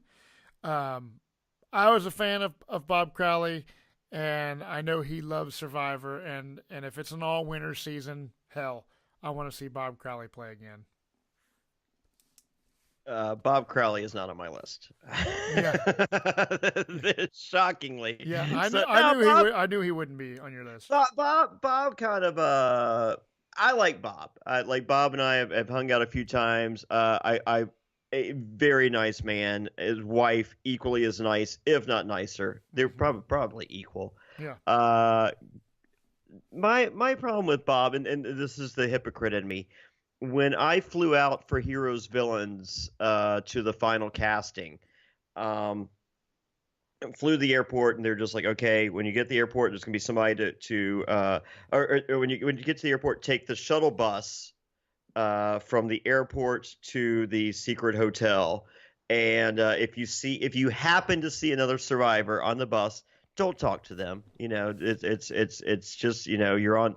I was a fan of Bob Crowley, and I know he loves Survivor, and if it's an all-winner season, hell, I want to see Bob Crowley play again. Bob Crowley is not on my list. Yeah. Shockingly. Yeah, I knew he wouldn't be on your list. Bob kind of I like Bob. Bob and I have hung out a few times. A very nice man. His wife equally as nice, if not nicer. They're probably equal. Yeah. My problem with Bob, and this is the hypocrite in me, when I flew out for Heroes Villains to the final casting, flew to the airport, and they're just like, okay, when you get to the airport, there's gonna be somebody or when you get to the airport, take the shuttle bus from the airport to the secret hotel, and if you happen to see another survivor on the bus, don't talk to them. It's just, you're on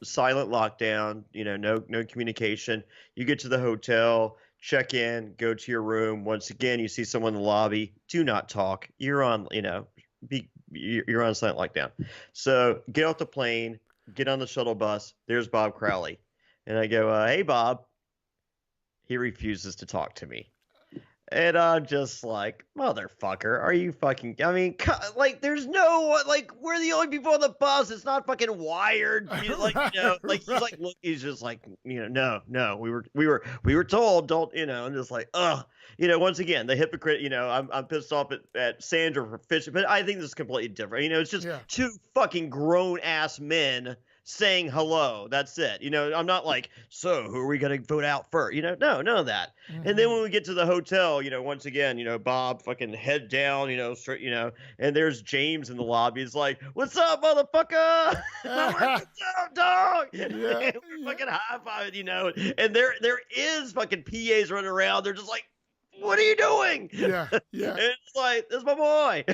silent lockdown, no communication. You get to the hotel, check in, go to your room. Once again, you see someone in the lobby, do not talk. You're on, you're on silent lockdown. So get off the plane, get on the shuttle bus. There's Bob Crowley. And I go, hey, Bob. He refuses to talk to me. And I'm just like, motherfucker, are you fucking, there's no, we're the only people on the bus. It's not fucking wired. He's like, look, he's just like, no, we were told, don't, I'm just like, ugh. Once again, the hypocrite, I'm pissed off at Sandra for fishing, but I think this is completely different. It's just two fucking grown ass men saying hello. That's it. I'm not like, so who are we going to vote out first? No, none of that. Mm-hmm. And then when we get to the hotel, once again, Bob fucking head down, straight, and there's James in the lobby. He's like, what's up, motherfucker? What's up, dog? Yeah. Fucking high five, and there is fucking PAs running around. They're just like, what are you doing? Yeah. Yeah. And it's like, this is my boy.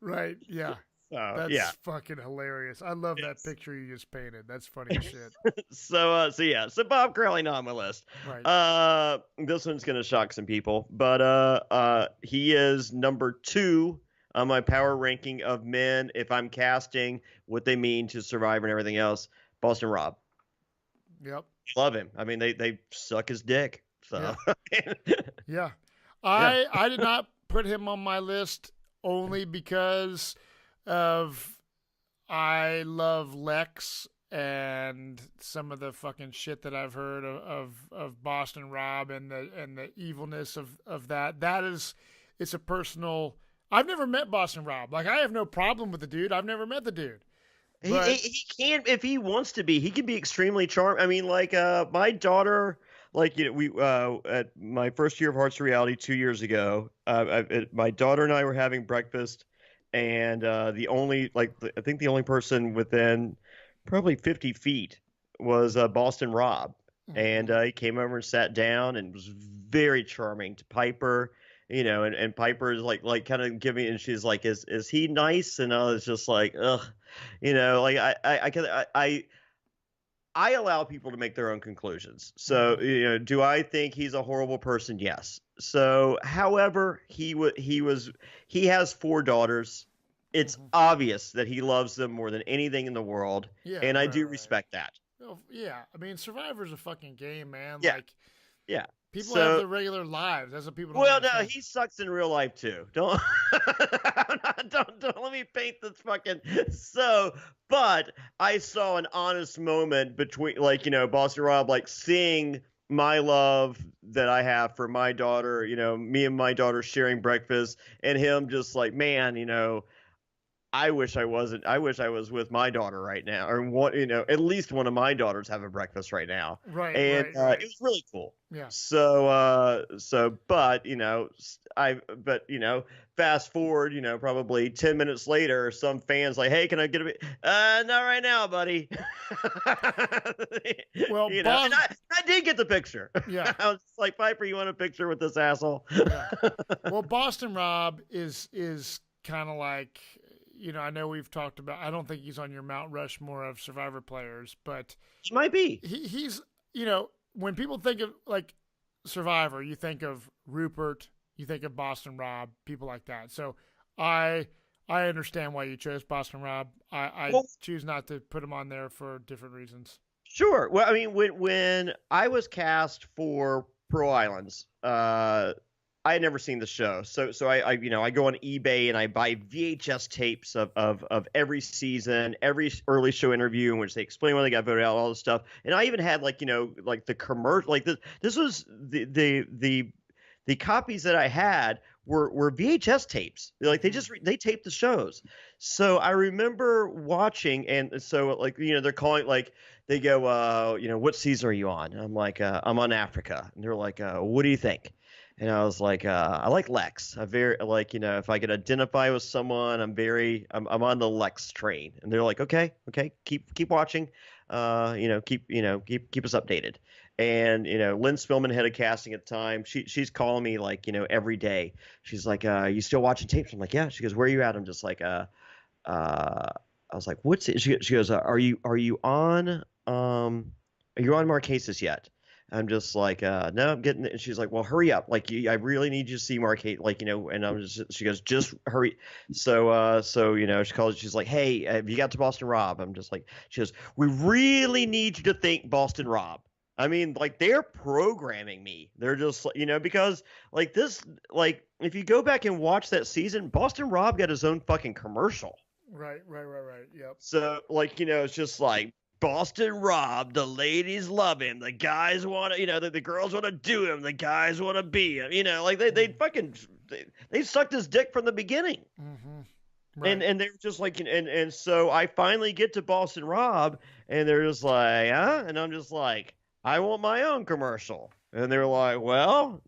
Right. Yeah. That's fucking hilarious. I love that picture you just painted. That's funny as shit. So Bob Crowley not on my list. Right. This one's gonna shock some people, but he is number 2 on my power ranking of men. If I'm casting what they mean to Survivor and everything else, Boston Rob. Yep. Love him. I mean, they suck his dick. So yeah. I did not put him on my list only because of I love Lex and some of the fucking shit that I've heard of Boston Rob and the evilness of that. That is, it's a personal. I've never met Boston Rob. I have no problem with the dude. I've never met the dude. But he can, if he wants to be, he can be extremely charming. I mean, my daughter, we at my first year of Hearts of Reality 2 years ago, my daughter and I were having breakfast. And I think the only person within probably 50 feet was Boston Rob. Mm-hmm. And he came over and sat down and was very charming to Piper, and Piper is like kind of giving, and she's like, is he nice? And I was just like, ugh, I allow people to make their own conclusions. So, do I think he's a horrible person? Yes. So, however, he has 4 daughters. It's obvious that he loves them more than anything in the world. Yeah, and I do respect that. Well, yeah. I mean, Survivor's a fucking game, man. Yeah. Yeah. People have So, their regular lives. That's what people don't well, no, understand. he sucks in real life too. Don't, don't let me paint this fucking so. But I saw an honest moment between, like, Boston Rob, like, seeing my love that I have for my daughter. Me and my daughter sharing breakfast, and him just like, man, I wish I wasn't. I wish I was with my daughter right now, or what, at least one of my daughters having breakfast right now. Right, And right. it was really cool. Yeah. But fast forward, probably 10 minutes later, some fans like, hey, can I get a bit? Not right now, buddy. Well, and I did get the picture. Yeah. I was like, Piper, you want a picture with this asshole? Yeah. Well, Boston Rob is kind of like, I know we've talked about, I don't think he's on your Mount Rushmore of Survivor players, but He might be. he's, when people think of like Survivor, you think of Rupert, you think of Boston Rob, people like that. So I understand why you chose Boston Rob. I choose not to put him on there for different reasons. Sure. Well, I mean, when I was cast for Pearl Islands, I had never seen the show, so I go on eBay and I buy VHS tapes of every season, every early show interview in which they explain why they got voted out, all this stuff. And I even had like the commercial, like this was the copies that I had were VHS tapes. Like they taped the shows. So I remember watching, and so like they're calling, like they go, what season are you on? And I'm like, I'm on Africa, and they're like, what do you think? And I was like, I like Lex. I very like, if I could identify with someone, I'm on the Lex train. And they're like, okay, keep watching, keep us updated. And Lynn Spillman, head of casting at the time, she's calling me like every day. She's like, you still watching tapes? I'm like, yeah. She goes, where are you at? I'm just like, I was like, what's it? She goes, are you on Marquesas yet? I'm just like, no, I'm getting it. And she's like, well, hurry up. Like, I really need you to see Marquette, like, and she goes, just hurry. So, she calls, she's like, hey, have you got to Boston Rob? I'm just like, she goes, we really need you to thank Boston Rob. I mean, like, they're programming me. They're just, because like this, like, if you go back and watch that season, Boston Rob got his own fucking commercial. Right. Yep. So, like, it's just like, Boston Rob, the ladies love him. The guys want to, the girls want to do him. The guys want to be him. Like they sucked his dick from the beginning. Mm-hmm. Right. And they're just like, and so I finally get to Boston Rob, and they're just like, huh? And I'm just like, I want my own commercial. And they're like, well,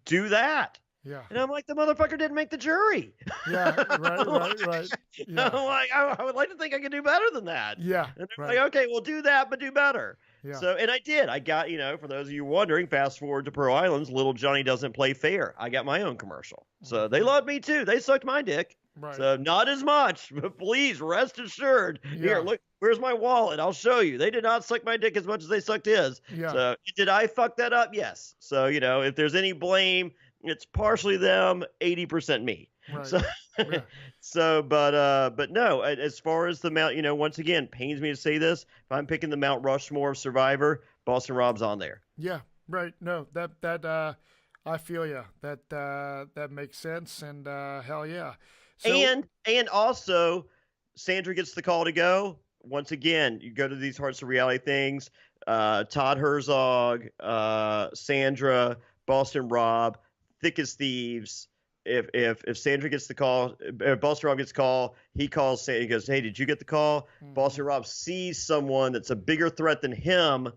do that. Yeah. And I'm like, the motherfucker didn't make the jury. Yeah, right. Yeah. I'm like, I would like to think I could do better than that. Yeah. And they're like, okay, we'll do that, but do better. Yeah. So, and I did. I got, for those of you wondering, fast forward to Pearl Islands, little Jonny doesn't play fair. I got my own commercial. So they loved me too. They sucked my dick. Right. So not as much, but please rest assured. Yeah. Here, look, where's my wallet? I'll show you. They did not suck my dick as much as they sucked his. Yeah. So did I fuck that up? Yes. So, if there's any blame, it's partially them, 80% me. Right. So, yeah. but no, as far as the Mount, once again, pains me to say this. If I'm picking the Mount Rushmore of Survivor, Boston Rob's on there. Yeah, right. No, that I feel you. That makes sense. And hell yeah. So, and also, Sandra gets the call to go. Once again, you go to these Hearts of Reality things. Todd Herzog, Sandra, Boston Rob, thick as thieves. If Sandra gets the call, Boston Rob gets the call, he calls, he goes, hey, did you get the call? Mm-hmm. Boston Rob sees someone that's a bigger threat than him,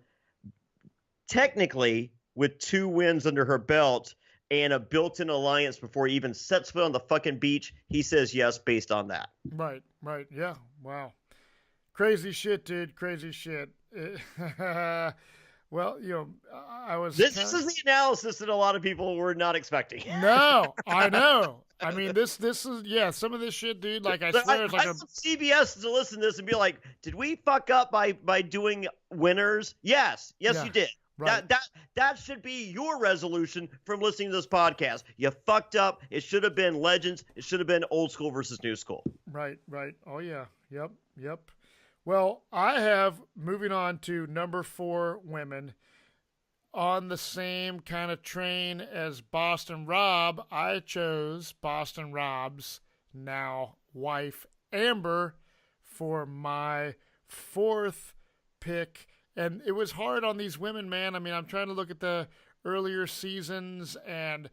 technically, with 2 wins under her belt and a built-in alliance before he even sets foot on the fucking beach. He says yes based on that. Right. Yeah. Wow. Crazy shit, dude. Crazy shit. Well, I was. This is the analysis that a lot of people were not expecting. No, I know. I mean, this is some of this shit, dude. Like I swear, it's like I CBS to listen to this and be like, did we fuck up by doing winners? Yes, yeah. You did. Right. That should be your resolution from listening to this podcast. You fucked up. It should have been legends. It should have been old school versus new school. Right. Oh yeah. Yep. Well, I have, moving on to number 4 women. on the same kind of train as Boston Rob, I chose Boston Rob's now wife, Amber, for my fourth pick. And it was hard on these women, man. I mean, I'm trying to look at the earlier seasons, and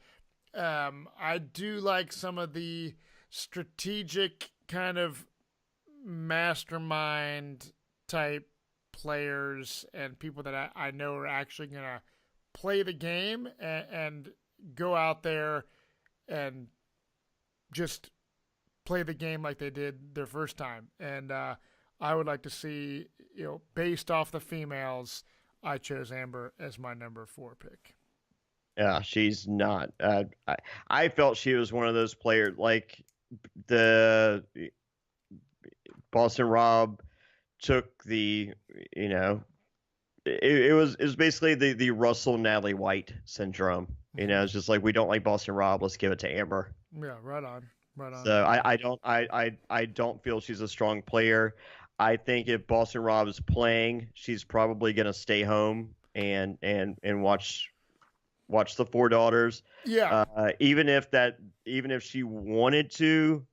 I do like some of the strategic kind of mastermind type players and people that I know are actually going to play the game and go out there and just play the game like they did their first time. And I would like to see, based off the females, I chose Amber as my number 4 pick. Yeah, she's not. I felt she was one of those players like the Boston Rob took the, it was basically the Russell Natalie White syndrome. It's just like, we don't like Boston Rob, let's give it to Amber. Yeah, right on. So I don't feel she's a strong player. I think if Boston Rob is playing, she's probably gonna stay home and watch the 4 daughters. Yeah. Even if she wanted to,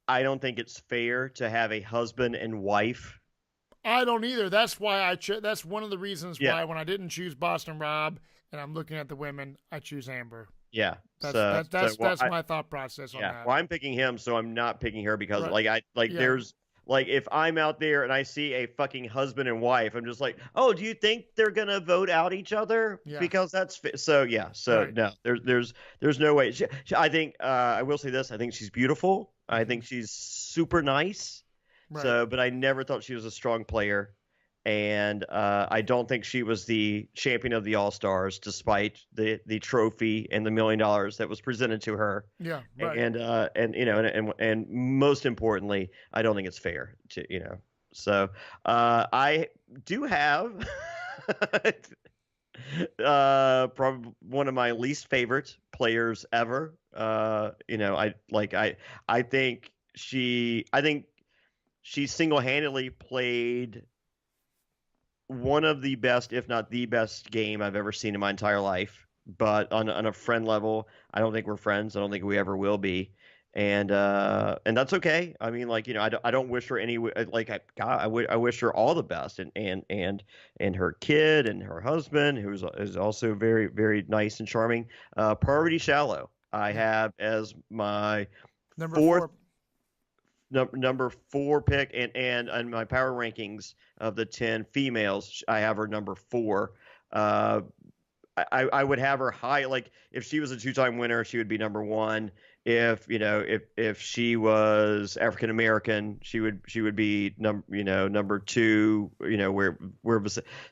I don't think it's fair to have a husband and wife. I don't either. That's why that's one of the reasons why when I didn't choose Boston Rob and I'm looking at the women, I choose Amber. Yeah. That's my thought process on that. Well, I'm picking him, so I'm not picking her because right. There's like, if I'm out there and I see a fucking husband and wife, I'm just like, oh, do you think they're gonna vote out each other? Yeah. Because that's so yeah. So right. No, there's no way. I think I will say this. I think she's beautiful. I think she's super nice. Right. So, but I never thought she was a strong player. And I don't think she was the champion of the All-Stars, despite the trophy and the $1 million that was presented to her. Yeah, right. And most importantly, I don't think it's fair to. So I do have probably one of my least favorite players ever. I think she single-handedly played one of the best, if not the best, game I've ever seen in my entire life. But on a friend level, I don't think we're friends. I don't think we ever will be, and that's okay. I mean, I don't wish her any I wish her all the best, and her kid and her husband, who is also very, very nice and charming. Parvati Shallow, I have as my number 4 pick, and on my power rankings of the 10 females, I have her number 4. I would have her high. Like, if she was a 2-time winner, she would be number 1. If she was African American, she would be number 2.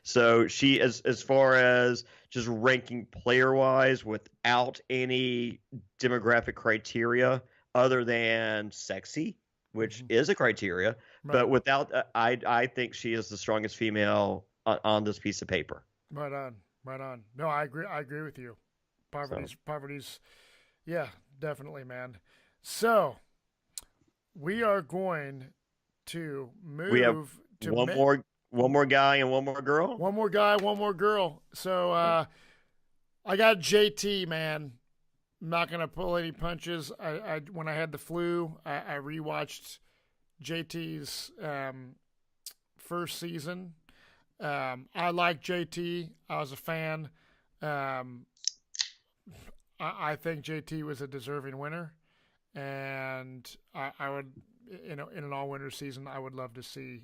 So she, as far as just ranking player wise, without any demographic criteria other than sexy, which is a criteria, right. But without, I think she is the strongest female on this piece of paper. Right on. No, I agree with you. Parvati's, yeah, definitely, man. So we are going to move. We have to one more guy and one more girl. One more guy, one more girl. So I got JT, man. I'm not gonna pull any punches. I when I had the flu, I rewatched JT's first season. I like JT. I was a fan. I think JT was a deserving winner, and I would, in an all-winner season, I would love to see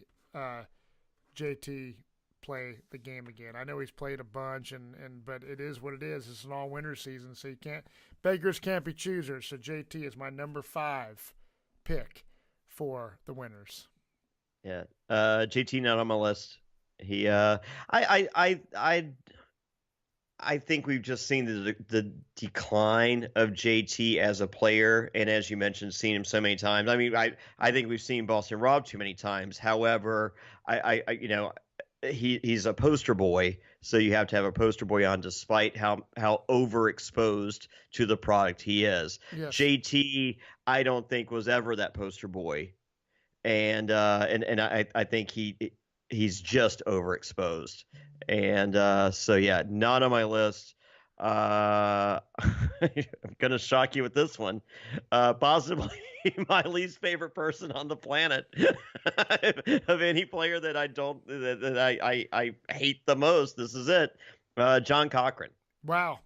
JT play the game again. I know he's played a bunch, but it is what it is. It's an all-winner season, so beggars can't be choosers. So JT is my number 5 pick for the winners. Yeah, JT not on my list. He, I think we've just seen the decline of JT as a player, and as you mentioned, seen him so many times. I mean, I think we've seen Boston Rob too many times. However, he's a poster boy, so you have to have a poster boy on, despite how overexposed to the product he is. Yes. JT, I don't think was ever that poster boy, and I think he's just overexposed. And so yeah, not on my list. I'm gonna shock you with this one. Possibly my least favorite person on the planet of any player that I don't that I hate the most. This is it. John Cochran. Wow.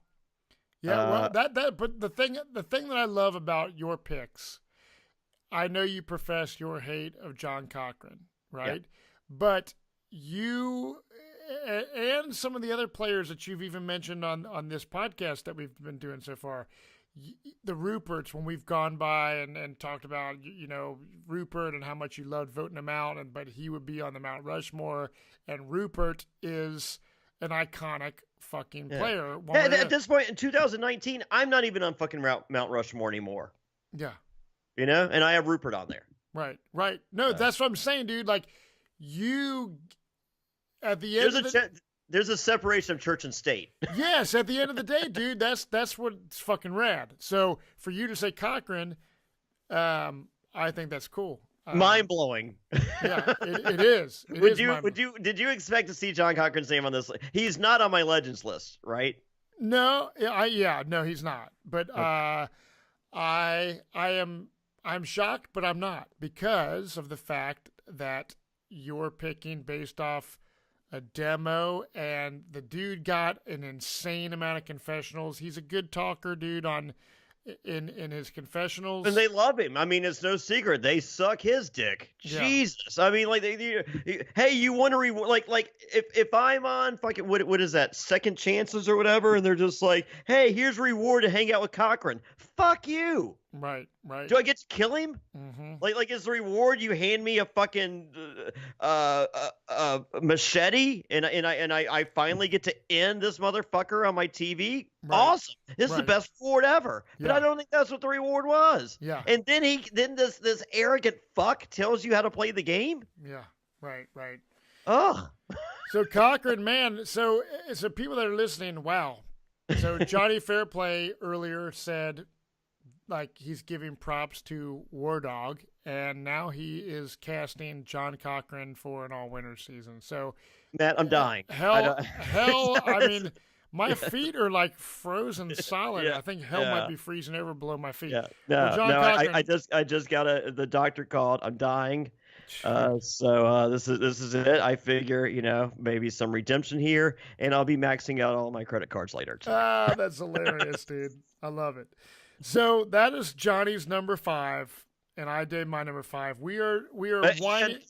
Yeah, well, but the thing that I love about your picks, I know you profess your hate of John Cochran, right? Yeah. But you and some of the other players that you've even mentioned on this podcast that we've been doing so far, the Ruperts, when we've gone by and talked about, Rupert and how much you loved voting him out, but he would be on the Mount Rushmore, and Rupert is an iconic fucking player. At this point in 2019, I'm not even on fucking Mount Rushmore anymore. Yeah. And I have Rupert on there. Right. No, that's what I'm saying, dude. Like, you, at the end there's a separation of church and state. Yes, at the end of the day, dude, that's what's fucking rad. So for you to say Cochran, I think that's cool. Mind blowing. Yeah, it is. Did you expect to see John Cochran's name on this list? He's not on my legends list, right? No, no, he's not. But I'm shocked, but I'm not, because of the fact that you're picking based off a demo, and the dude got an insane amount of confessionals. He's a good talker, dude, in his confessionals, and they love him. I mean, it's no secret they suck his dick. Yeah. Jesus, I mean, like, hey, you want to reward? Like if I'm on fucking what is that, Second Chances or whatever, and they're just like, hey, here's a reward to hang out with Cochran. Fuck you. Right. Do I get to kill him? Mm-hmm. Like is the reward you hand me a fucking machete, and I finally get to end this motherfucker on my TV? Right. Awesome. This is the best reward ever. But I don't think that's what the reward was. Yeah. And then this arrogant fuck tells you how to play the game? Yeah. Right. Oh. So Cochran, man, so people that are listening, wow. So Jonny Fairplay earlier said, like, he's giving props to War Dog, and now he is casting John Cochran for an all-winner season. So, Matt, I'm dying. Hell, I mean, my feet are like frozen solid. Yeah, I think hell might be freezing over below my feet. Yeah. No, Cochran, I just got the doctor called. I'm dying. So this is it. I figure, maybe some redemption here, and I'll be maxing out all my credit cards later. That's hilarious, dude. I love it. So that is Johnny's number 5, and I did my number 5. We are winding.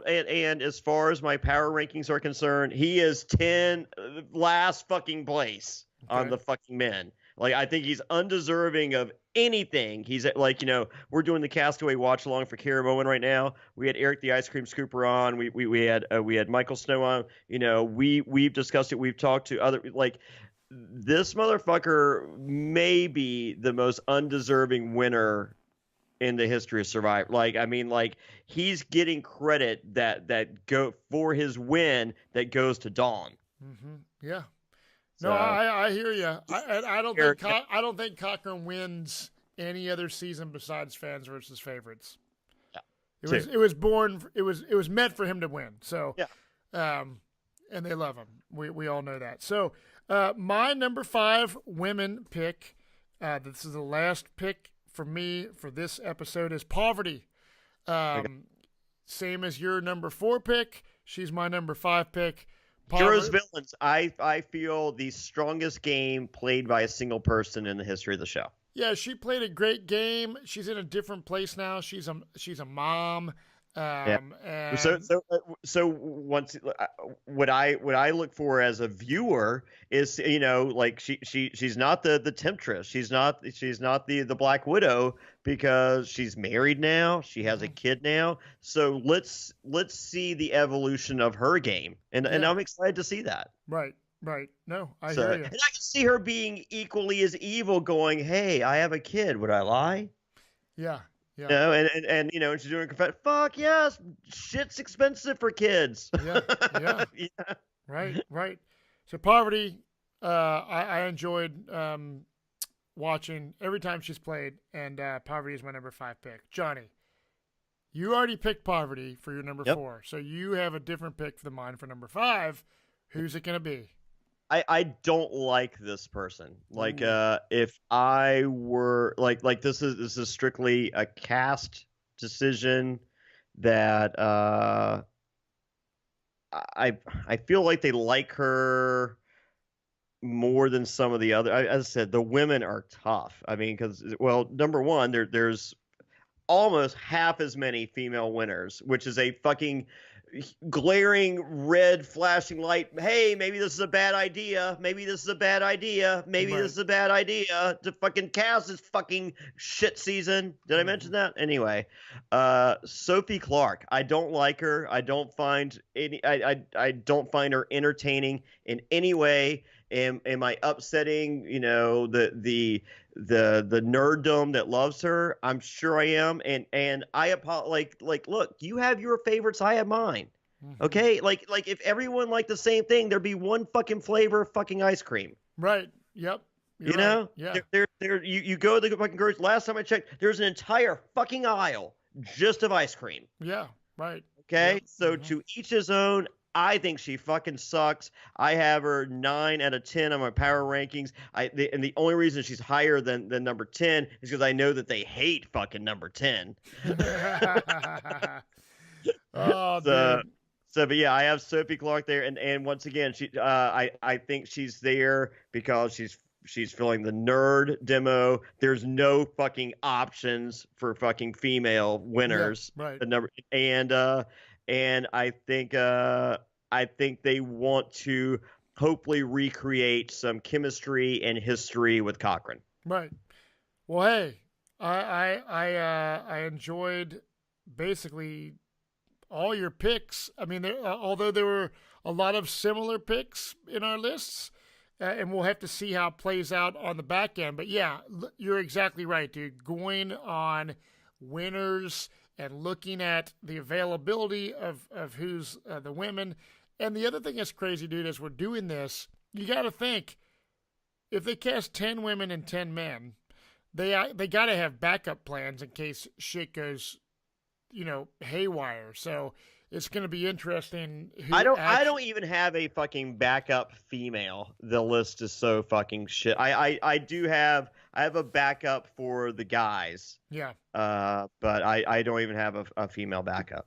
And as far as my power rankings are concerned, he is 10 last fucking place on the fucking men. Like, I think he's undeserving of anything. He's like, we're doing the Castaway watch along for Caramoan right now. We had Eric the Ice Cream Scooper on. We had Michael Snow on. We've discussed it. We've talked to other, like, this motherfucker may be the most undeserving winner in the history of Survivor. Like, I mean, like, he's getting credit that go for his win that goes to Dawn. Mm-hmm. Yeah. So, no, I hear you. I don't think Cochran wins any other season besides Fans versus Favorites. Yeah. It was meant for him to win. So, yeah. And they love him. We all know that. So, my number 5 women pick, this is the last pick for me for this episode, is Poverty. Same as your number 4 pick. She's my number 5 pick. Heroes Villains. I feel the strongest game played by a single person in the history of the show. Yeah, she played a great game. She's in a different place now. She's a mom. And so once what I look for as a viewer is, like, she's not the temptress. She's not the Black Widow, because she's married now. She has a kid now. So let's see the evolution of her game, and I'm excited to see that. Right. No, I hear you. And I can see her being equally as evil, going, "Hey, I have a kid. Would I lie?" Yeah. Yeah. And she's doing a confession. Fuck yes, shit's expensive for kids. Yeah. Right. So Poverty, I enjoyed watching every time she's played, and Poverty is my number 5 pick. Jonny, You already picked Poverty for your number Yep. 4, so you have a different pick for mine for number 5. Who's it going to be? I don't like this person. Like Ooh. if I were like this is strictly a cast decision that I feel like they like her more than some of the other. As I said, the women are tough. I mean, because well, number one, there's almost half as many female winners, which is a fucking glaring red flashing light. Hey, maybe this is a bad idea. Maybe this is a bad idea. Maybe Right. this is a bad idea to fucking cast this fucking shit season. Did I mention that? Anyway, Sophie Clark. I don't like her. I don't find any. I don't find her entertaining in any way. Am I upsetting? You know the nerddom that loves her. I'm sure I am, and I like look, you have your favorites, I have mine. Okay, like if everyone liked the same thing, there'd be one fucking flavor of fucking ice cream. Right. Yep. You're you know, right. Yeah. there you go to the fucking grocery. Last time I checked, there's an entire fucking aisle just of ice cream. Yeah. Right. Okay, Yep. so to each his own. I think she fucking sucks. I have her 9 out of 10 on my power rankings. And the only reason she's higher than number 10 is because I know that they hate fucking number 10. Oh, so, dude. but yeah, I have Sophie Clark there, and once again, I think she's there because she's filling the nerd demo. There's no fucking options for fucking female winners. Yeah, right. The number and I think they want to hopefully recreate some chemistry and history with Cochran. Right. Well, hey, I enjoyed basically all your picks. I mean, although there were a lot of similar picks in our lists, and we'll have to see how it plays out on the back end. But yeah, you're exactly right, dude. Going on winners and looking at the availability of who's the women. And the other thing that's crazy, dude, as we're doing this, you got to think, if they cast 10 women and 10 men, they got to have backup plans in case shit goes, haywire. So it's going to be interesting. I don't even have a fucking backup female. The list is so fucking shit. I have a backup for the guys. Yeah. But I don't even have a female backup.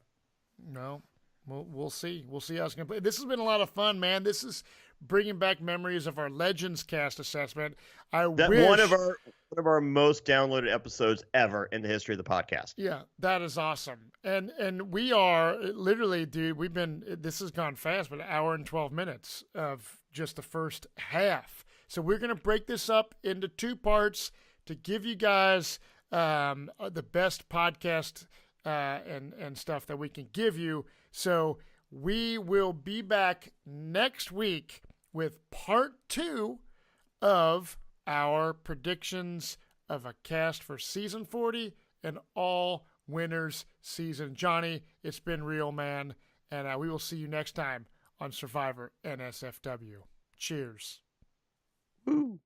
No. We'll see. We'll see how it's going to play. This has been a lot of fun, man. This is bringing back memories of our Legends cast assessment. One of our most downloaded episodes ever in the history of the podcast. Yeah, that is awesome. And we are literally, dude, this has gone fast, but an hour and 12 minutes of just the first half. So we're going to break this up into 2 parts to give you guys the best podcast and stuff that we can give you. So we will be back next week with part 2 of our predictions of a cast for season 40 and all winners season. Jonny, it's been real, man. And we will see you next time on Survivor NSFW. Cheers. Woo.